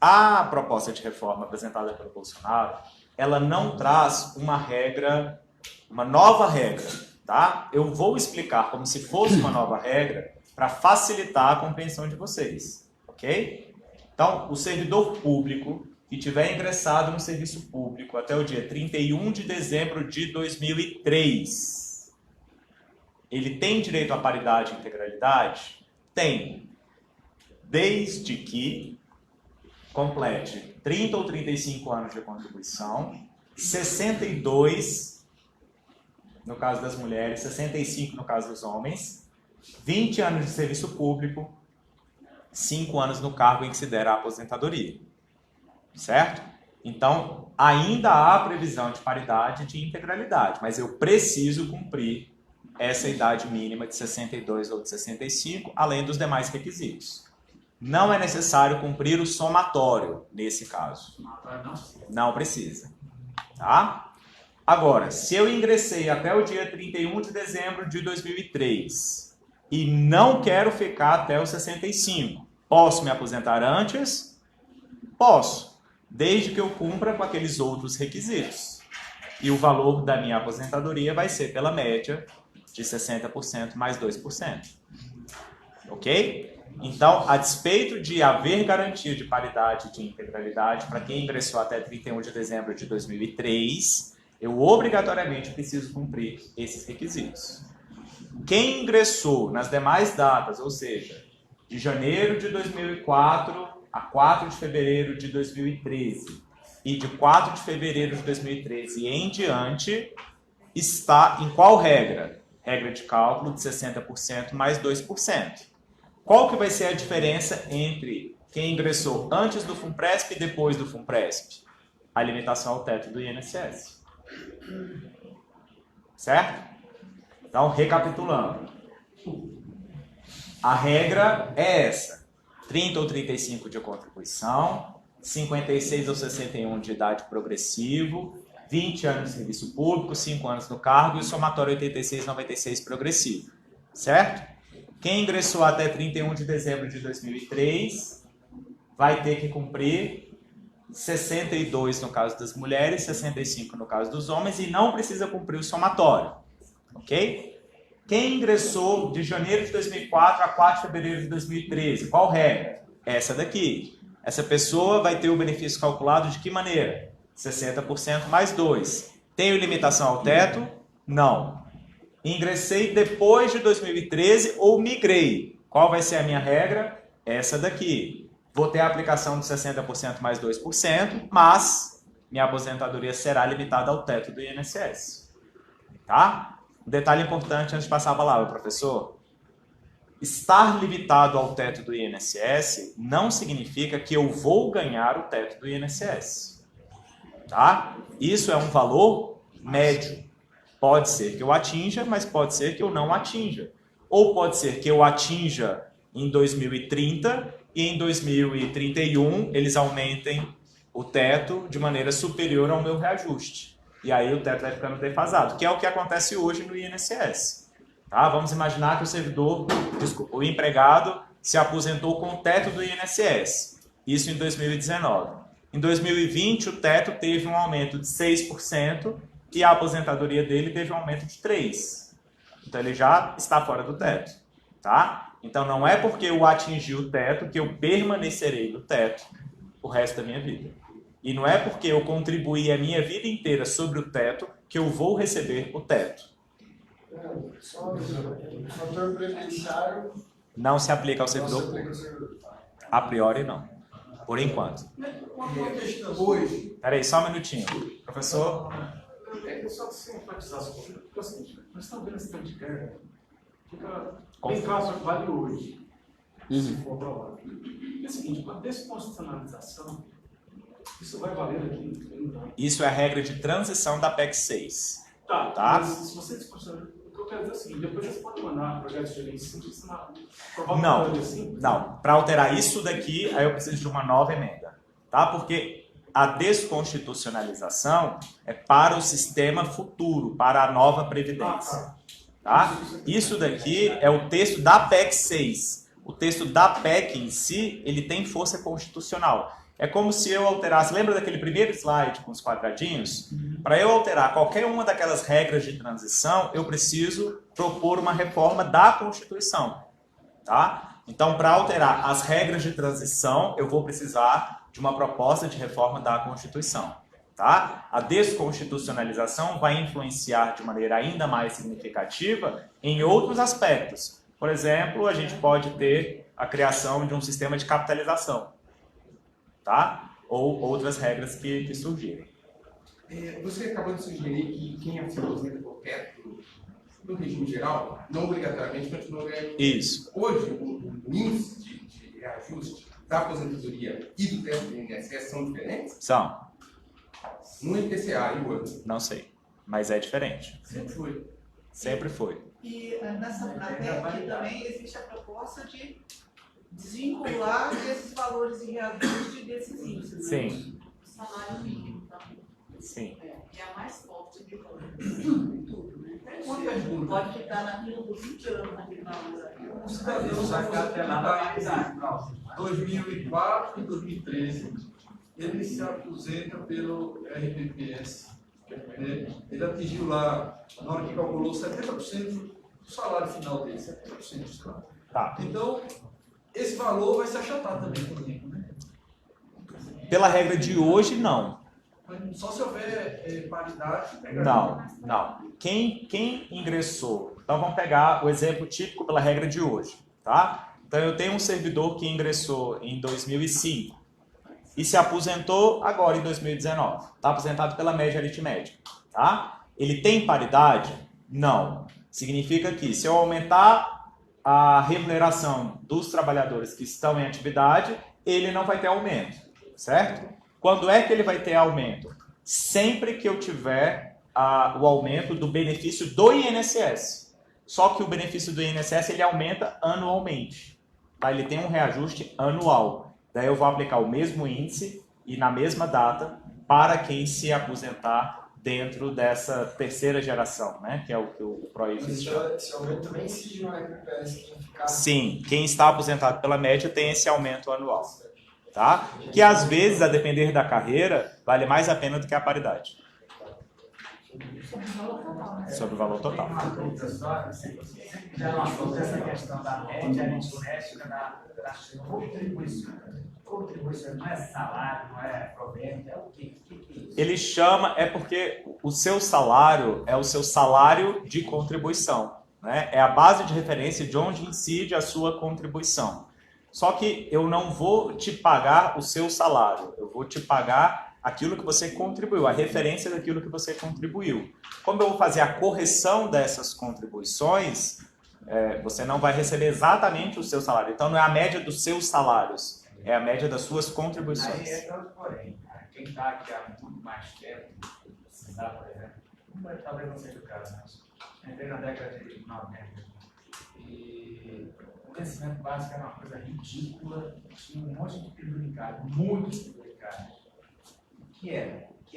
A proposta de reforma apresentada pelo Bolsonaro, ela não traz uma regra, uma nova regra, tá? Eu vou explicar como se fosse uma nova regra para facilitar a compreensão de vocês, ok? Então, o servidor público que tiver ingressado no serviço público até o dia 31 de dezembro de 2003, ele tem direito à paridade e integralidade? Tem, desde que complete 30 ou 35 anos de contribuição, 62 no caso das mulheres, 65 no caso dos homens, 20 anos de serviço público, 5 anos no cargo em que se der a aposentadoria. Certo? Então, ainda há previsão de paridade e de integralidade, mas eu preciso cumprir essa idade mínima de 62 ou de 65, além dos demais requisitos. Não é necessário cumprir o somatório nesse caso. Não precisa. Tá? Agora, se eu ingressei até o dia 31 de dezembro de 2003 e não quero ficar até os 65, posso me aposentar antes? Posso, desde que eu cumpra com aqueles outros requisitos. E o valor da minha aposentadoria vai ser pela média de 60% mais 2%. Ok? Então, a despeito de haver garantia de paridade e de integralidade para quem ingressou até 31 de dezembro de 2003, eu obrigatoriamente preciso cumprir esses requisitos. Quem ingressou nas demais datas, ou seja, de janeiro de 2004 a 4 de fevereiro de 2013 e de 4 de fevereiro de 2013 em diante, está em qual regra? Regra de cálculo de 60% mais 2%. Qual que vai ser a diferença entre quem ingressou antes do FUNPRESP e depois do FUNPRESP? A limitação ao teto do INSS. Certo? Então, recapitulando. A regra é essa. 30 ou 35 de contribuição, 56 ou 61 de idade progressivo, 20 anos de serviço público, 5 anos no cargo e o somatório 86 96 progressivo. Certo? Quem ingressou até 31 de dezembro de 2003 vai ter que cumprir 62 no caso das mulheres, 65 no caso dos homens e não precisa cumprir o somatório, ok? Quem ingressou de janeiro de 2004 a 4 de fevereiro de 2013, qual regra? Essa daqui. Essa pessoa vai ter o benefício calculado de que maneira? 60% mais 2. Tenho limitação ao teto? Não. Ingressei depois de 2013 ou migrei. Qual vai ser a minha regra? Essa daqui. Vou ter a aplicação de 60% mais 2%, mas minha aposentadoria será limitada ao teto do INSS. Tá? Um detalhe importante antes de passar a palavra, professor. Estar limitado ao teto do INSS não significa que eu vou ganhar o teto do INSS. Tá? Isso é um valor médio. Pode ser que eu atinja, mas pode ser que eu não atinja. Ou pode ser que eu atinja em 2030 e em 2031 eles aumentem o teto de maneira superior ao meu reajuste. E aí o teto vai ficando defasado, que é o que acontece hoje no INSS. Tá? Vamos imaginar que o empregado se aposentou com o teto do INSS. Isso em 2019. Em 2020 o teto teve um aumento de 6%, e a aposentadoria dele teve um aumento de 3%. Então ele já está fora do teto. Tá? Então não é porque eu atingi o teto que eu permanecerei no teto o resto da minha vida. E não é porque eu contribuí a minha vida inteira sobre o teto que eu vou receber o teto. Só o fator previdenciário Não se aplica ao servidor não se aplica ao público. servidor. A priori não. Por enquanto. Uma questão hoje. Peraí, só um minutinho. Professor? É só se enfatizar as coisas. Porque é o seguinte, nós estamos vendo esse tanto de guerra. Fica bem claro que vale hoje, se for aprovado. É o seguinte, com a desconstitucionalização, isso vai valer aqui. Isso é a regra de transição da PEC 6. Tá, Tá? mas se você desconstitucionalizar, o que eu quero dizer é o seguinte, depois você pode mandar projetos de lei simples, Não, não. Para alterar isso daqui, aí eu preciso de uma nova emenda. Tá? Porque a desconstitucionalização é para o sistema futuro, para a nova Previdência. Tá? Isso daqui é o texto da PEC 6. O texto da PEC em si, ele tem força constitucional. É como se eu alterasse, lembra daquele primeiro slide com os quadradinhos? Para eu alterar qualquer uma daquelas regras de transição, eu preciso propor uma reforma da Constituição. Tá? Então, para alterar as regras de transição, eu vou precisar de uma proposta de reforma da Constituição. Tá? A desconstitucionalização vai influenciar de maneira ainda mais significativa em outros aspectos. Por exemplo, a gente pode ter a criação de um sistema de capitalização. Tá? Ou outras regras que surgirem. Você acabou de sugerir que quem se aposenta por teto no regime geral, não obrigatoriamente continua ganhando. Isso. Hoje, o índice de reajuste da aposentadoria e do teto do INSS são diferentes? São. No IPCA e o outro? Não sei, mas é diferente. Sempre foi. Sempre foi. E na PEC também existe a proposta de desvincular esses valores de reajuste desses índices. Sim. O salário mínimo também. Sim. Que é a mais forte de tudo, né? Uma pergunta. Pode ficar naquilo dos 20 anos naquele valor. O cidadão em 2004 e 2013, ele se aposenta pelo RPPS. Ele atingiu lá, na hora que calculou, 70% do salário final dele, 70% do salário. Tá. Então, esse valor vai se achatar também com o tempo, né? Pela regra de hoje, não. Mas só se houver paridade. Não. Quem ingressou? Então vamos pegar o exemplo típico pela regra de hoje. Tá? Então eu tenho um servidor que ingressou em 2005 e se aposentou agora em 2019. Está aposentado pela média aritmética. Tá? Ele tem paridade? Não. Significa que se eu aumentar a remuneração dos trabalhadores que estão em atividade, ele não vai ter aumento. Certo? Quando é que ele vai ter aumento? Sempre que eu tiver o aumento do benefício do INSS. Só que o benefício do INSS ele aumenta anualmente. Tá? Ele tem um reajuste anual. Daí eu vou aplicar o mesmo índice e na mesma data para quem se aposentar dentro dessa terceira geração, né? Que é o que o ProIFIS chama. Esse aumento também incide no RPPS quem ficar... Sim, quem está aposentado pela média tem esse aumento anual. Tá? Que às vezes, a depender da carreira, vale mais a pena do que a paridade. Sobre o valor total. Uma dúvida só, você já notou essa questão da média aritmética da contribuição. Contribuição não é salário, não é provento, é o quê? O que é isso? Ele chama, é porque o seu salário é o seu salário de contribuição. Né? É a base de referência de onde incide a sua contribuição. Só que eu não vou te pagar o seu salário, eu vou te pagar aquilo que você contribuiu, a referência daquilo que você contribuiu. Como eu vou fazer a correção dessas contribuições, você não vai receber exatamente o seu salário. Então não é a média dos seus salários, é a média das suas contribuições. Aí porém, quem está aqui há muito mais tempo, precisar, por exemplo, talvez não seja o caso, mas entrei na década de 90 e o vencimento básico era uma coisa ridícula, tinha um monte de penduricado, muito penduricado. O que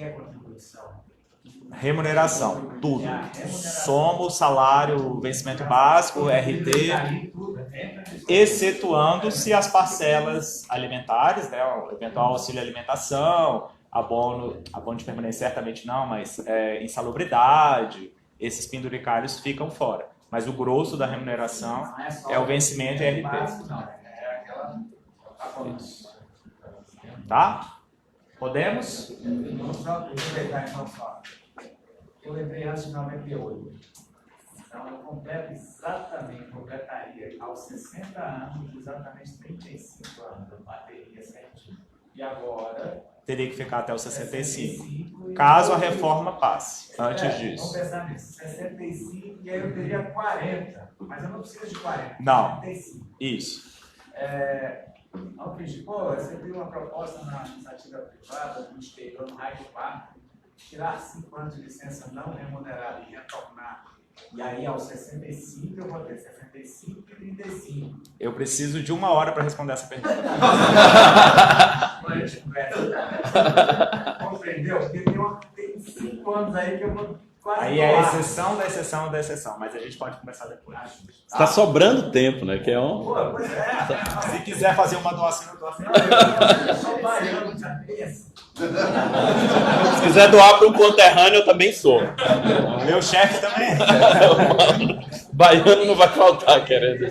é contribuição? Remuneração, tudo. Soma o salário, vencimento básico, RT, excetuando-se as parcelas alimentares, né, o eventual auxílio alimentação, abono de permanência certamente não, mas insalubridade, esses penduricários ficam fora. Mas o grosso da remuneração é o vencimento e RT. Tá? Podemos? Vamos só aproveitar então só. Eu lembrei antes de 98. Então eu completaria aos 60 anos, exatamente 35 anos. Eu bateria certinho. E agora... Teria que ficar até os 65. Caso a reforma passe, antes disso. Vamos pensar nisso. 65 e aí eu teria 40. Mas eu não preciso de 40. Não. 65. Isso. Ao fim pô, eu recebi uma proposta na iniciativa privada do exterior, no Raio Park, tirar 5 anos de licença não remunerada e retornar. E aí, aos 65, eu vou ter 65 e 35. Eu preciso de 1 hora para responder essa pergunta. Compreendeu? Porque tem 5 anos aí que eu vou quase. Aí é a exceção da exceção da exceção, mas a gente pode conversar depois. Está sobrando tempo, né? Que é um... Pô, pois é. Se quiser fazer uma doação, eu dou assim. Eu sou baiano, já pensa. Se quiser doar para um conterrâneo, eu também sou. Meu chefe também. Baiano não vai faltar, querendo.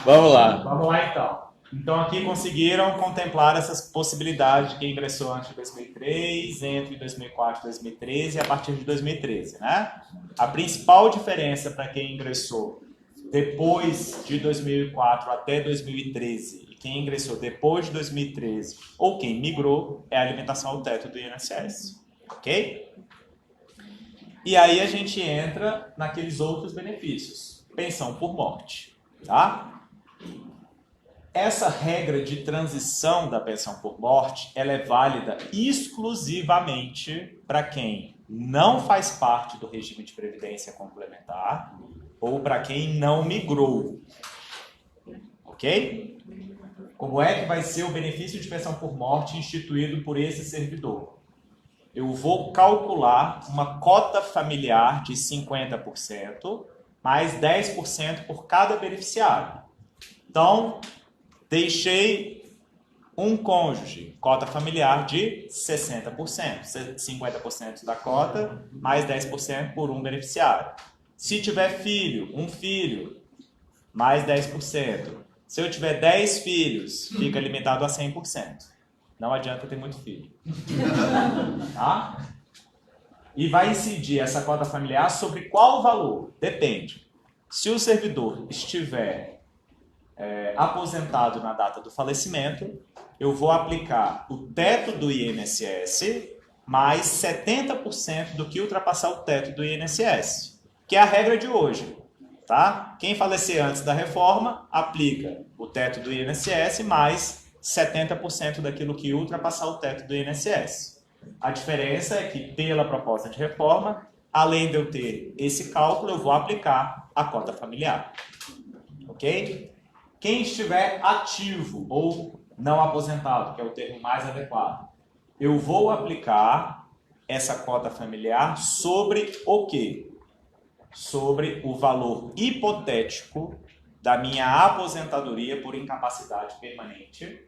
Vamos lá. Vamos lá, então. Então, aqui conseguiram contemplar essas possibilidades de quem ingressou antes de 2003, entre 2004 e 2013 e a partir de 2013, né? A principal diferença para quem ingressou depois de 2004 até 2013 e quem ingressou depois de 2013 ou quem migrou é a alimentação ao teto do INSS, ok? E aí a gente entra naqueles outros benefícios. Pensão por morte, tá? Essa regra de transição da pensão por morte, ela é válida exclusivamente para quem não faz parte do regime de previdência complementar ou para quem não migrou. Ok? Como é que vai ser o benefício de pensão por morte instituído por esse servidor? Eu vou calcular uma cota familiar de 50% mais 10% por cada beneficiário. Então, deixei um cônjuge, cota familiar de 60%, 50% da cota, mais 10% por um beneficiário. Se tiver filho, um filho, mais 10%. Se eu tiver 10 filhos, fica limitado a 100%. Não adianta ter muito filho. Tá? E vai incidir essa cota familiar sobre qual valor? Depende. Se o servidor estiver aposentado na data do falecimento, eu vou aplicar o teto do INSS mais 70% do que ultrapassar o teto do INSS, que é a regra de hoje. Tá? Quem falecer antes da reforma, aplica o teto do INSS mais 70% daquilo que ultrapassar o teto do INSS. A diferença é que, pela proposta de reforma, além de eu ter esse cálculo, eu vou aplicar a cota familiar. Ok? Quem estiver ativo ou não aposentado, que é o termo mais adequado, eu vou aplicar essa cota familiar sobre o quê? Sobre o valor hipotético da minha aposentadoria por incapacidade permanente.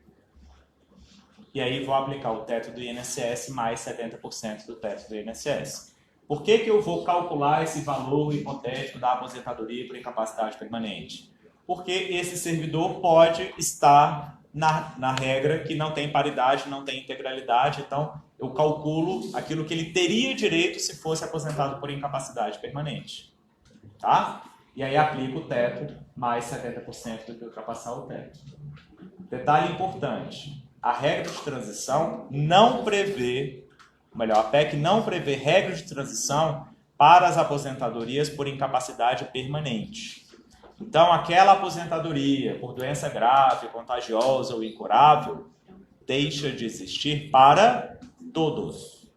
E aí vou aplicar o teto do INSS mais 70% do teto do INSS. Por que eu vou calcular esse valor hipotético da aposentadoria por incapacidade permanente? Porque esse servidor pode estar na regra que não tem paridade, não tem integralidade, então eu calculo aquilo que ele teria direito se fosse aposentado por incapacidade permanente. Tá? E aí aplico o teto mais 70% do que ultrapassar o teto. Detalhe importante, a regra de transição não prevê, a PEC não prevê regra de transição para as aposentadorias por incapacidade permanente. Então, aquela aposentadoria por doença grave, contagiosa ou incurável deixa de existir para todos.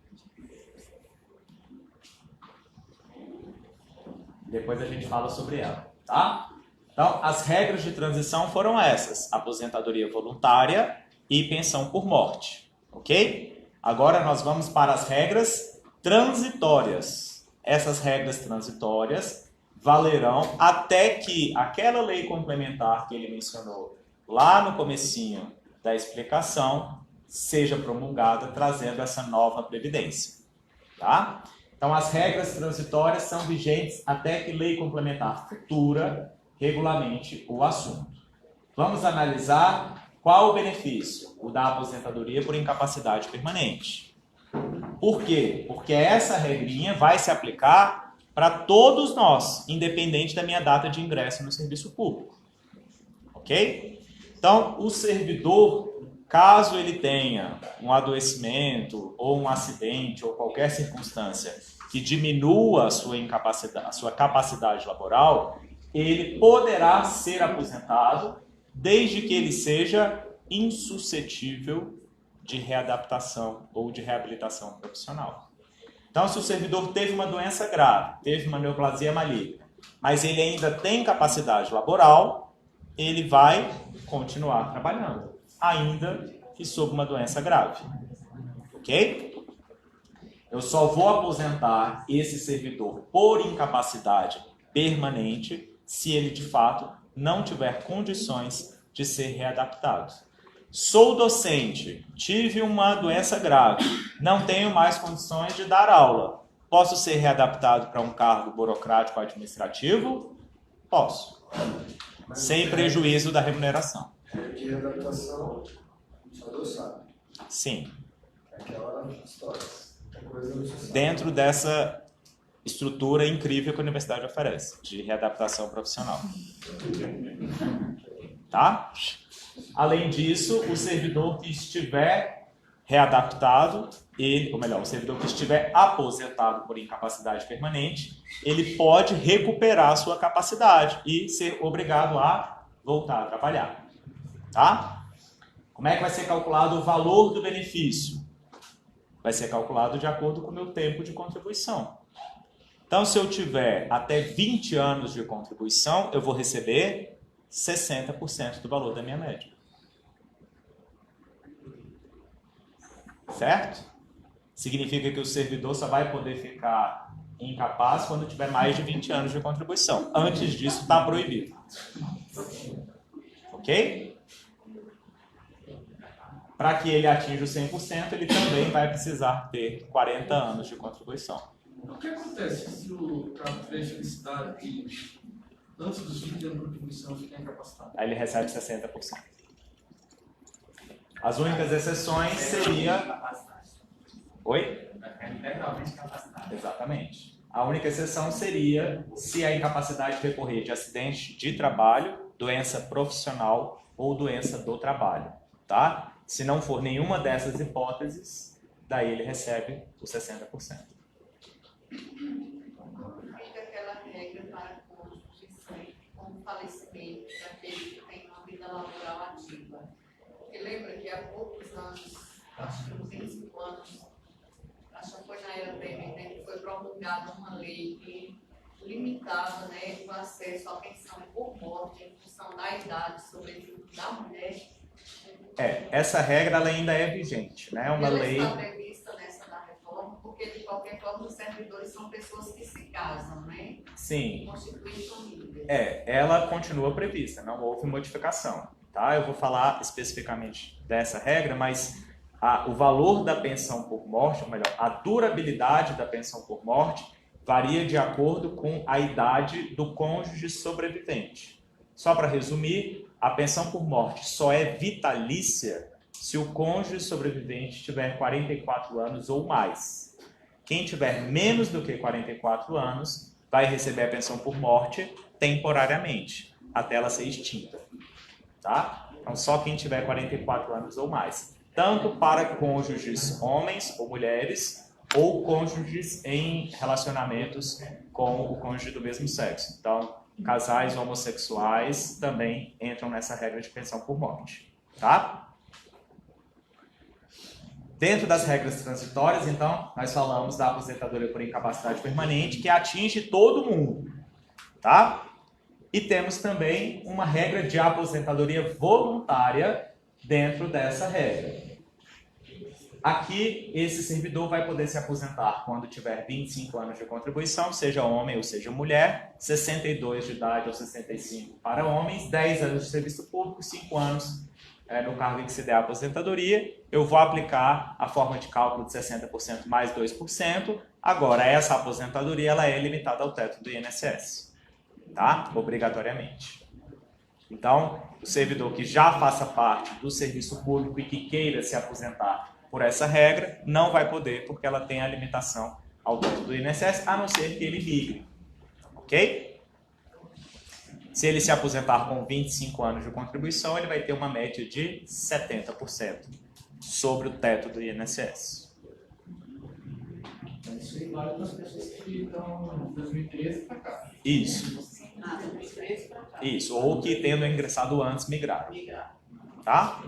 Depois a gente fala sobre ela, tá? Então, as regras de transição foram essas: aposentadoria voluntária e pensão por morte, ok? Agora nós vamos para as regras transitórias. Essas regras transitórias valerão até que aquela lei complementar que ele mencionou lá no comecinho da explicação seja promulgada, trazendo essa nova previdência, tá? Então, as regras transitórias são vigentes até que lei complementar futura regulamente o assunto. Vamos analisar qual o benefício? O da aposentadoria por incapacidade permanente. Por quê? Porque essa regrinha vai se aplicar para todos nós, independente da minha data de ingresso no serviço público. Ok? Então, o servidor, caso ele tenha um adoecimento ou um acidente ou qualquer circunstância que diminua a sua capacidade laboral, ele poderá ser aposentado desde que ele seja insuscetível de readaptação ou de reabilitação profissional. Então, se o servidor teve uma doença grave, teve uma neoplasia maligna, mas ele ainda tem capacidade laboral, ele vai continuar trabalhando, ainda que sob uma doença grave. Ok? Eu só vou aposentar esse servidor por incapacidade permanente se ele, de fato, não tiver condições de ser readaptado. Sou docente, tive uma doença grave, não tenho mais condições de dar aula. Posso ser readaptado para um cargo burocrático administrativo? Posso. Sem prejuízo da remuneração. De readaptação, só Deus sabe. Sim. Aquela história. Coisa Dentro dessa estrutura incrível que a universidade oferece, de readaptação profissional. Tá? Além disso, o servidor que estiver readaptado, o servidor que estiver aposentado por incapacidade permanente, ele pode recuperar a sua capacidade e ser obrigado a voltar a trabalhar. Tá? Como é que vai ser calculado o valor do benefício? Vai ser calculado de acordo com o meu tempo de contribuição. Então, se eu tiver até 20 anos de contribuição, eu vou receber 60% do valor da minha média. Certo? Significa que o servidor só vai poder ficar incapaz quando tiver mais de 20 anos de contribuição. Antes disso, está proibido. Ok? Para que ele atinja os 100%, ele também vai precisar ter 40 anos de contribuição. O que acontece se o cara tiver felicidade que antes dos 20 anos de contribuição fica incapacitado? Aí ele recebe 60%. As únicas exceções seria... Oi? Integralmente capacitado. Exatamente. A única exceção seria se a incapacidade decorrer de acidente de trabalho, doença profissional ou doença do trabalho. Tá? Se não for nenhuma dessas hipóteses, daí ele recebe os 60%. Fica aquela regra para cônjuges com falecimento daquele que tem uma vida laboral ativa. Porque lembra que há poucos anos, acho que uns 25 anos, acho que foi na era Temer, né, que foi promulgada uma lei que limitava, né, o acesso à pensão por morte em função da idade, sobretudo da mulher. Essa regra ela ainda é vigente, né? Uma ela lei... está prevista nessa da reforma, porque servidores são pessoas que se casam, né? Sim. Constituem família. Ela continua prevista, não houve modificação. Tá? Eu vou falar especificamente dessa regra, mas o valor da pensão por morte, ou melhor, a durabilidade da pensão por morte, varia de acordo com a idade do cônjuge sobrevivente. Só para resumir, a pensão por morte só é vitalícia se o cônjuge sobrevivente tiver 44 anos ou mais. Quem tiver menos do que 44 anos vai receber a pensão por morte temporariamente, até ela ser extinta. Tá? Então, só quem tiver 44 anos ou mais. Tanto para cônjuges homens ou mulheres, ou cônjuges em relacionamentos com o cônjuge do mesmo sexo. Então, casais homossexuais também entram nessa regra de pensão por morte. Tá? Dentro das regras transitórias, então, nós falamos da aposentadoria por incapacidade permanente, que atinge todo mundo. Tá? E temos também uma regra de aposentadoria voluntária dentro dessa regra. Aqui, esse servidor vai poder se aposentar quando tiver 25 anos de contribuição, seja homem ou seja mulher, 62 de idade ou 65 para homens, 10 anos de serviço público, 5 anos no cargo em que se der a aposentadoria. Eu vou aplicar a forma de cálculo de 60% mais 2%. Agora, essa aposentadoria ela é limitada ao teto do INSS, tá? Obrigatoriamente. Então, o servidor que já faça parte do serviço público e que queira se aposentar por essa regra, não vai poder, porque ela tem a limitação ao teto do INSS, a não ser que ele migre. Ok? Se ele se aposentar com 25 anos de contribuição, ele vai ter uma média de 70% sobre o teto do INSS. Isso aí vale para as pessoas que estão de 2013 para cá. Isso. 2013 para cá. Isso, ou que tendo ingressado antes migraram. Tá?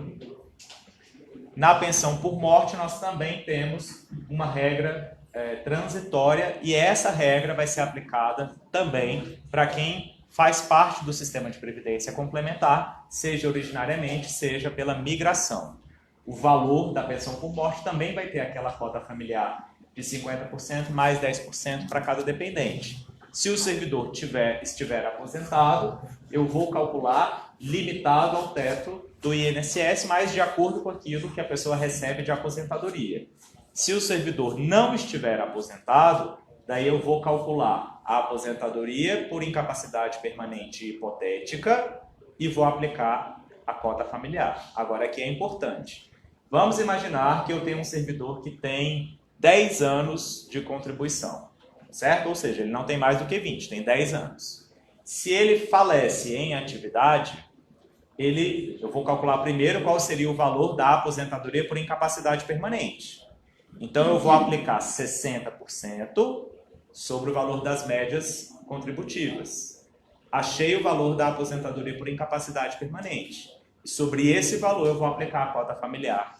Na pensão por morte, nós também temos uma regra transitória, e essa regra vai ser aplicada também para quem faz parte do sistema de previdência complementar, seja originariamente, seja pela migração. O valor da pensão por morte também vai ter aquela cota familiar de 50% mais 10% para cada dependente. Se o servidor estiver aposentado, eu vou calcular limitado ao teto do INSS, mas de acordo com aquilo que a pessoa recebe de aposentadoria. Se o servidor não estiver aposentado, daí eu vou calcular a aposentadoria por incapacidade permanente hipotética e vou aplicar a cota familiar. Agora, aqui é importante. Vamos imaginar que eu tenho um servidor que tem 10 anos de contribuição, certo? Ou seja, ele não tem mais do que 20, tem 10 anos. Se ele falece em atividade, eu vou calcular primeiro qual seria o valor da aposentadoria por incapacidade permanente. Então, eu vou aplicar 60% sobre o valor das médias contributivas. Achei o valor da aposentadoria por incapacidade permanente. E sobre esse valor, eu vou aplicar a cota familiar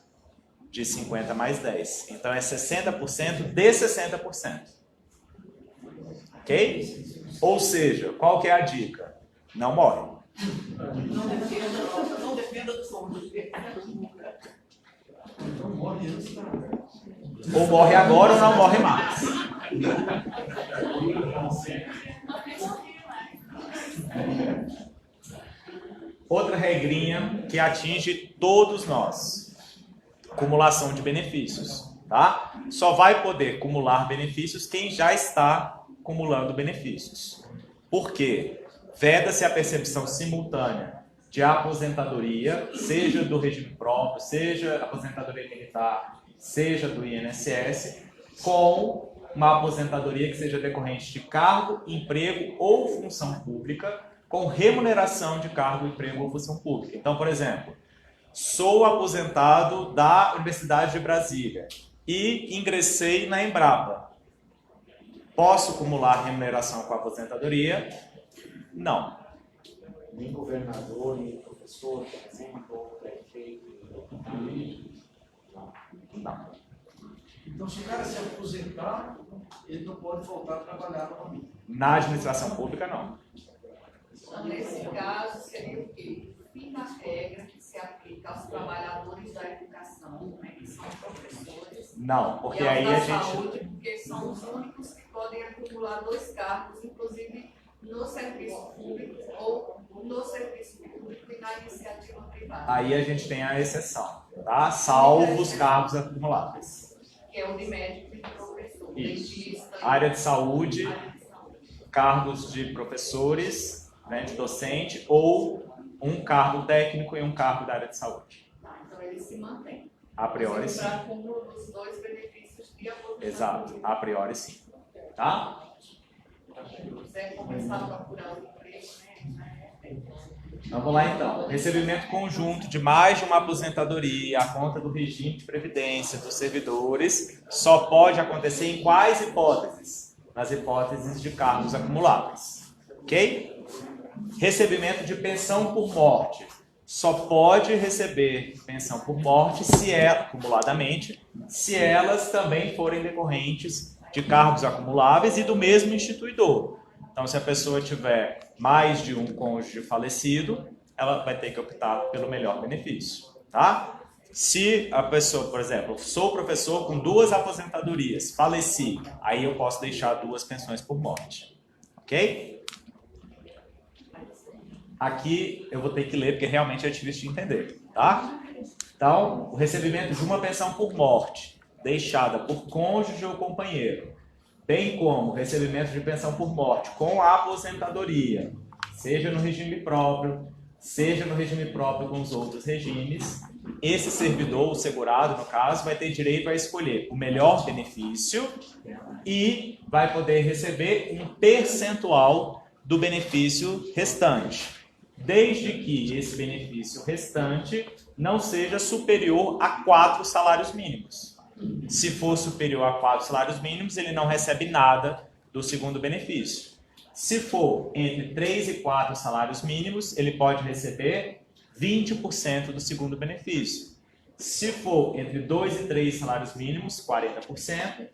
de 50 mais 10. Então, é 60% de 60%. Ok? Ou seja, qual que é a dica? Não morre. Não dependa do fundo. Então morre antes da... Ou morre agora ou não morre mais. Outra regrinha que atinge todos nós. Acumulação de benefícios. Tá? Só vai poder acumular benefícios quem já está acumulando benefícios. Por quê? Veda-se a percepção simultânea de aposentadoria, seja do regime próprio, seja aposentadoria militar, seja do INSS, com uma aposentadoria que seja decorrente de cargo, emprego ou função pública, com remuneração de cargo, emprego ou função pública. Então, por exemplo, sou aposentado da Universidade de Brasília e ingressei na Embrapa. Posso acumular remuneração com a aposentadoria? Não. Nem governador, nem professor, por exemplo, ou prefeito. Não. Então, se o cara se aposentar, ele não pode voltar a trabalhar novamente. Na administração pública, não. Nesse caso, seria o quê? Fim da regra, se aplica aos trabalhadores da educação, né, que são professores. Não, porque e aos aí da a gente... saúde, porque são os únicos que podem acumular 2 cargos, inclusive no serviço público ou no serviço público e na iniciativa privada. Aí a gente tem a exceção, tá? Salvo os cargos acumuláveis. Que é o de médico e professor. Isso. Área de saúde, cargos de professores, né, de docente, ou um cargo técnico e um cargo da área de saúde. Então ele se mantém. A priori sim. Para acúmulo dos 2 benefícios de aposentadoria. Exato, a priori sim. Tá? Se quiser começar a procurar o emprego, né? Vamos lá então. Recebimento conjunto de mais de uma aposentadoria à conta do regime de previdência dos servidores só pode acontecer em quais hipóteses? Nas hipóteses de cargos acumuláveis. Ok? Recebimento de pensão por morte. Só pode receber pensão por morte se ela, acumuladamente, se elas também forem decorrentes de cargos acumuláveis e do mesmo instituidor. Então, se a pessoa tiver mais de um cônjuge falecido, ela vai ter que optar pelo melhor benefício, tá? Se a pessoa, por exemplo, sou professor com 2 aposentadorias, faleci, aí eu posso deixar 2 pensões por morte, ok? Aqui eu vou ter que ler porque realmente é difícil de entender, tá? Então, o recebimento de uma pensão por morte deixada por cônjuge ou companheiro, bem como o recebimento de pensão por morte com a aposentadoria, seja no regime próprio, seja no regime próprio com os outros regimes, esse servidor, o segurado no caso, vai ter direito a escolher o melhor benefício e vai poder receber um percentual do benefício restante, desde que esse benefício restante não seja superior a 4 salários mínimos. Se for superior a 4 salários mínimos, ele não recebe nada do segundo benefício. Se for entre 3 e 4 salários mínimos, ele pode receber 20% do segundo benefício. Se for entre 2 e 3 salários mínimos, 40%.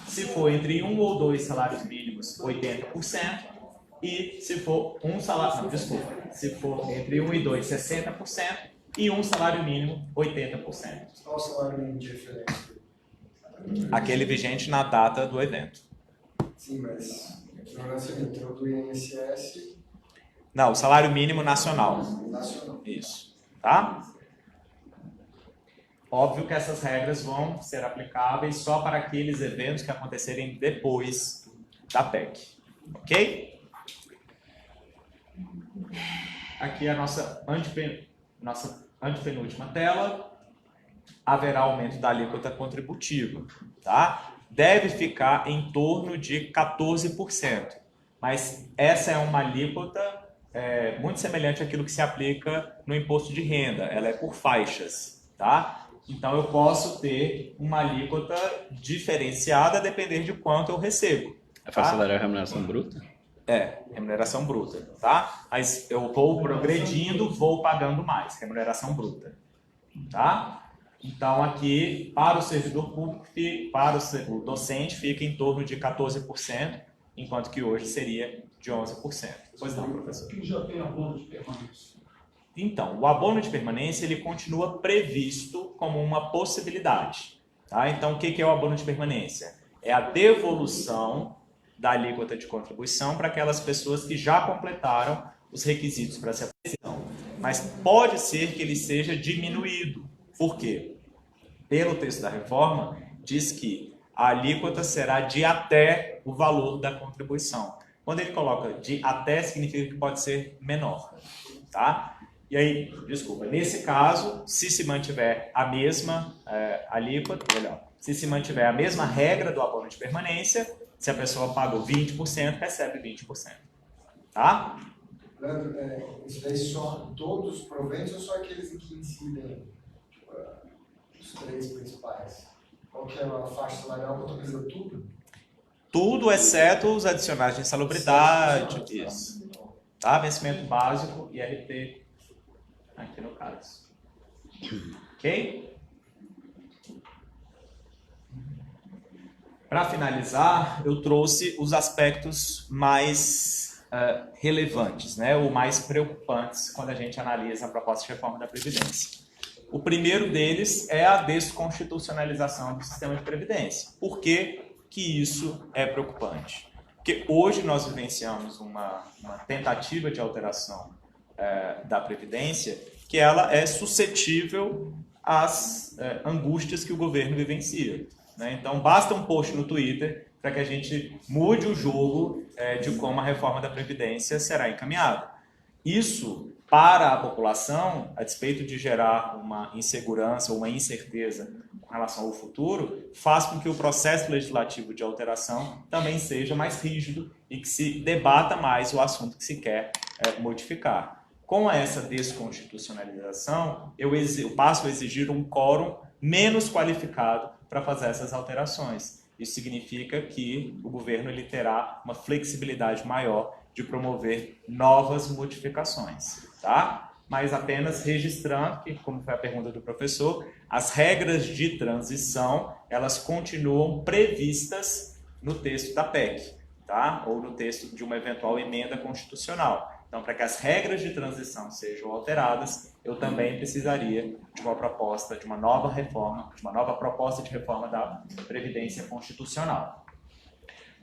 Se for entre 1 ou 2 salários mínimos, 80%. E se for se for entre 1 e 2, 60%. E um salário mínimo, 80%. Qual o salário mínimo de referência? Aquele vigente na data do evento. Sim, mas ignorância entrou do INSS. Não, o salário mínimo nacional. Nacional. Isso. Tá? Óbvio que essas regras vão ser aplicáveis só para aqueles eventos que acontecerem depois da PEC. Ok? Aqui é a nossa antepenúltima tela. Haverá aumento da alíquota contributiva, tá? Deve ficar em torno de 14%, mas essa é uma alíquota muito semelhante àquilo que se aplica no imposto de renda, ela é por faixas, tá? Então eu posso ter uma alíquota diferenciada a depender de quanto eu recebo. É para acelerar a remuneração bruta? É, remuneração bruta, tá? Mas eu vou progredindo, vou pagando mais, remuneração bruta, tá? Então, aqui, para o servidor público, para o docente, fica em torno de 14%, enquanto que hoje seria de 11%. Pois não, professor? Quem já tem abono de permanência? Então, o abono de permanência, ele continua previsto como uma possibilidade. Tá? Então, o que é o abono de permanência? É a devolução da alíquota de contribuição para aquelas pessoas que já completaram os requisitos para se apresentar. Mas pode ser que ele seja diminuído. Por quê? Pelo texto da reforma, diz que a alíquota será de até o valor da contribuição. Quando ele coloca de até, significa que pode ser menor. Tá? E aí, desculpa, nesse caso, se se mantiver a mesma alíquota, melhor, se se mantiver a mesma regra do abono de permanência, se a pessoa pagou 20%, recebe 20%. Tá? Leandro, isso daí só todos os proventos ou só aqueles que incidem os 3 principais? Qual que é a faixa salarial que utiliza tudo? Tudo, exceto os adicionais de insalubridade. Isso. Tá? Vencimento básico e RT aqui no caso. Ok? Para finalizar, eu trouxe os aspectos mais relevantes, né, ou mais preocupantes quando a gente analisa a proposta de reforma da Previdência. O primeiro deles é a desconstitucionalização do sistema de Previdência. Por que que isso é preocupante? Porque hoje nós vivenciamos uma tentativa de alteração da Previdência que ela é suscetível às angústias que o governo vivencia, né? Então, basta um post no Twitter para que a gente mude o jogo de como a reforma da Previdência será encaminhada. Isso, para a população, a despeito de gerar uma insegurança ou uma incerteza com relação ao futuro, faz com que o processo legislativo de alteração também seja mais rígido e que se debata mais o assunto que se quer modificar. Com essa desconstitucionalização, eu passo a exigir um quórum menos qualificado para fazer essas alterações. Isso significa que o governo ele terá uma flexibilidade maior de promover novas modificações, tá? Mas apenas registrando que, como foi a pergunta do professor, as regras de transição, elas continuam previstas no texto da PEC, tá? Ou no texto de uma eventual emenda constitucional. Então, para que as regras de transição sejam alteradas, eu também precisaria de uma proposta, de uma nova reforma, de uma nova proposta de reforma da Previdência Constitucional.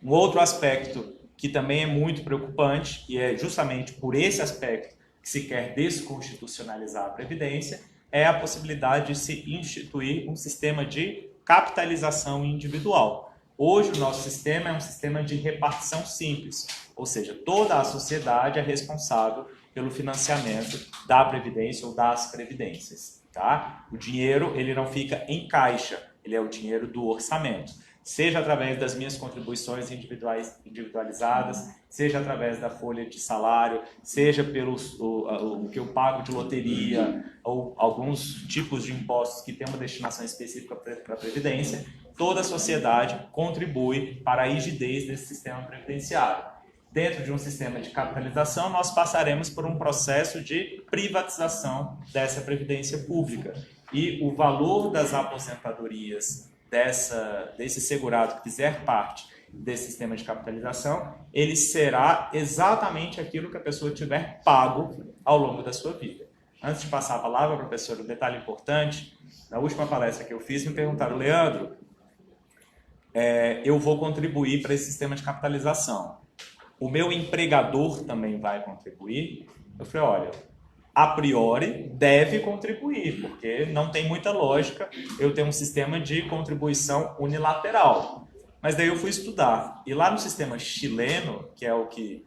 Um outro aspecto que também é muito preocupante, e é justamente por esse aspecto que se quer desconstitucionalizar a Previdência, é a possibilidade de se instituir um sistema de capitalização individual. Hoje o nosso sistema é um sistema de repartição simples, ou seja, toda a sociedade é responsável pelo financiamento da Previdência ou das Previdências, tá? O dinheiro ele não fica em caixa, ele é o dinheiro do orçamento. Seja através das minhas contribuições individualizadas, seja através da folha de salário, seja o que eu pago de loteria, ou alguns tipos de impostos que têm uma destinação específica para a Previdência, toda a sociedade contribui para a rigidez desse sistema previdenciário. Dentro de um sistema de capitalização, nós passaremos por um processo de privatização dessa previdência pública. E o valor das aposentadorias desse segurado que fizer parte desse sistema de capitalização, ele será exatamente aquilo que a pessoa tiver pago ao longo da sua vida. Antes de passar a palavra, professor, um detalhe importante, na última palestra que eu fiz, me perguntaram, Leandro, eu vou contribuir para esse sistema de capitalização. O meu empregador também vai contribuir? Eu falei, olha, a priori deve contribuir, porque não tem muita lógica eu ter um sistema de contribuição unilateral. Mas daí eu fui estudar, e lá no sistema chileno, que é o que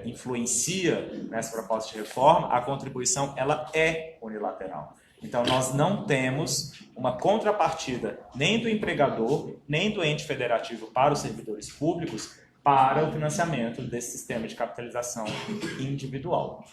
influencia nessa proposta de reforma, a contribuição ela é unilateral. Então nós não temos uma contrapartida nem do empregador, nem do ente federativo para os servidores públicos para o financiamento desse sistema de capitalização individual.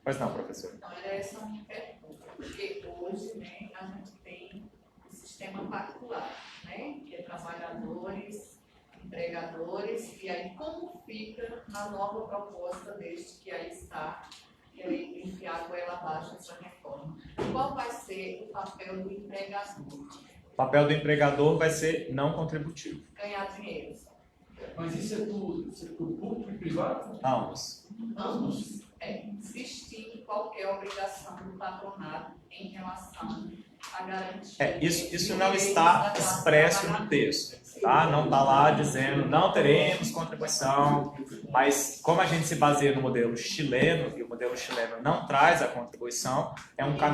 Pois não, professor. Então, essa é uma pergunta, porque hoje, né, a gente tem um sistema particular, né, que é trabalhadores, empregadores, e aí como fica na nova proposta deste que aí está querendo enfiar goela abaixo essa reforma? Qual vai ser o papel do empregador? O papel do empregador vai ser não contributivo. Ganhar dinheiro. Mas isso é do setor público e privado? Ambos. Ambos. Existir qualquer obrigação do patronato em relação à garantia. Isso não está expresso no texto, tá? Não está lá dizendo não teremos contribuição, mas como a gente se baseia no modelo chileno, e o modelo chileno não traz a contribuição, é um caminho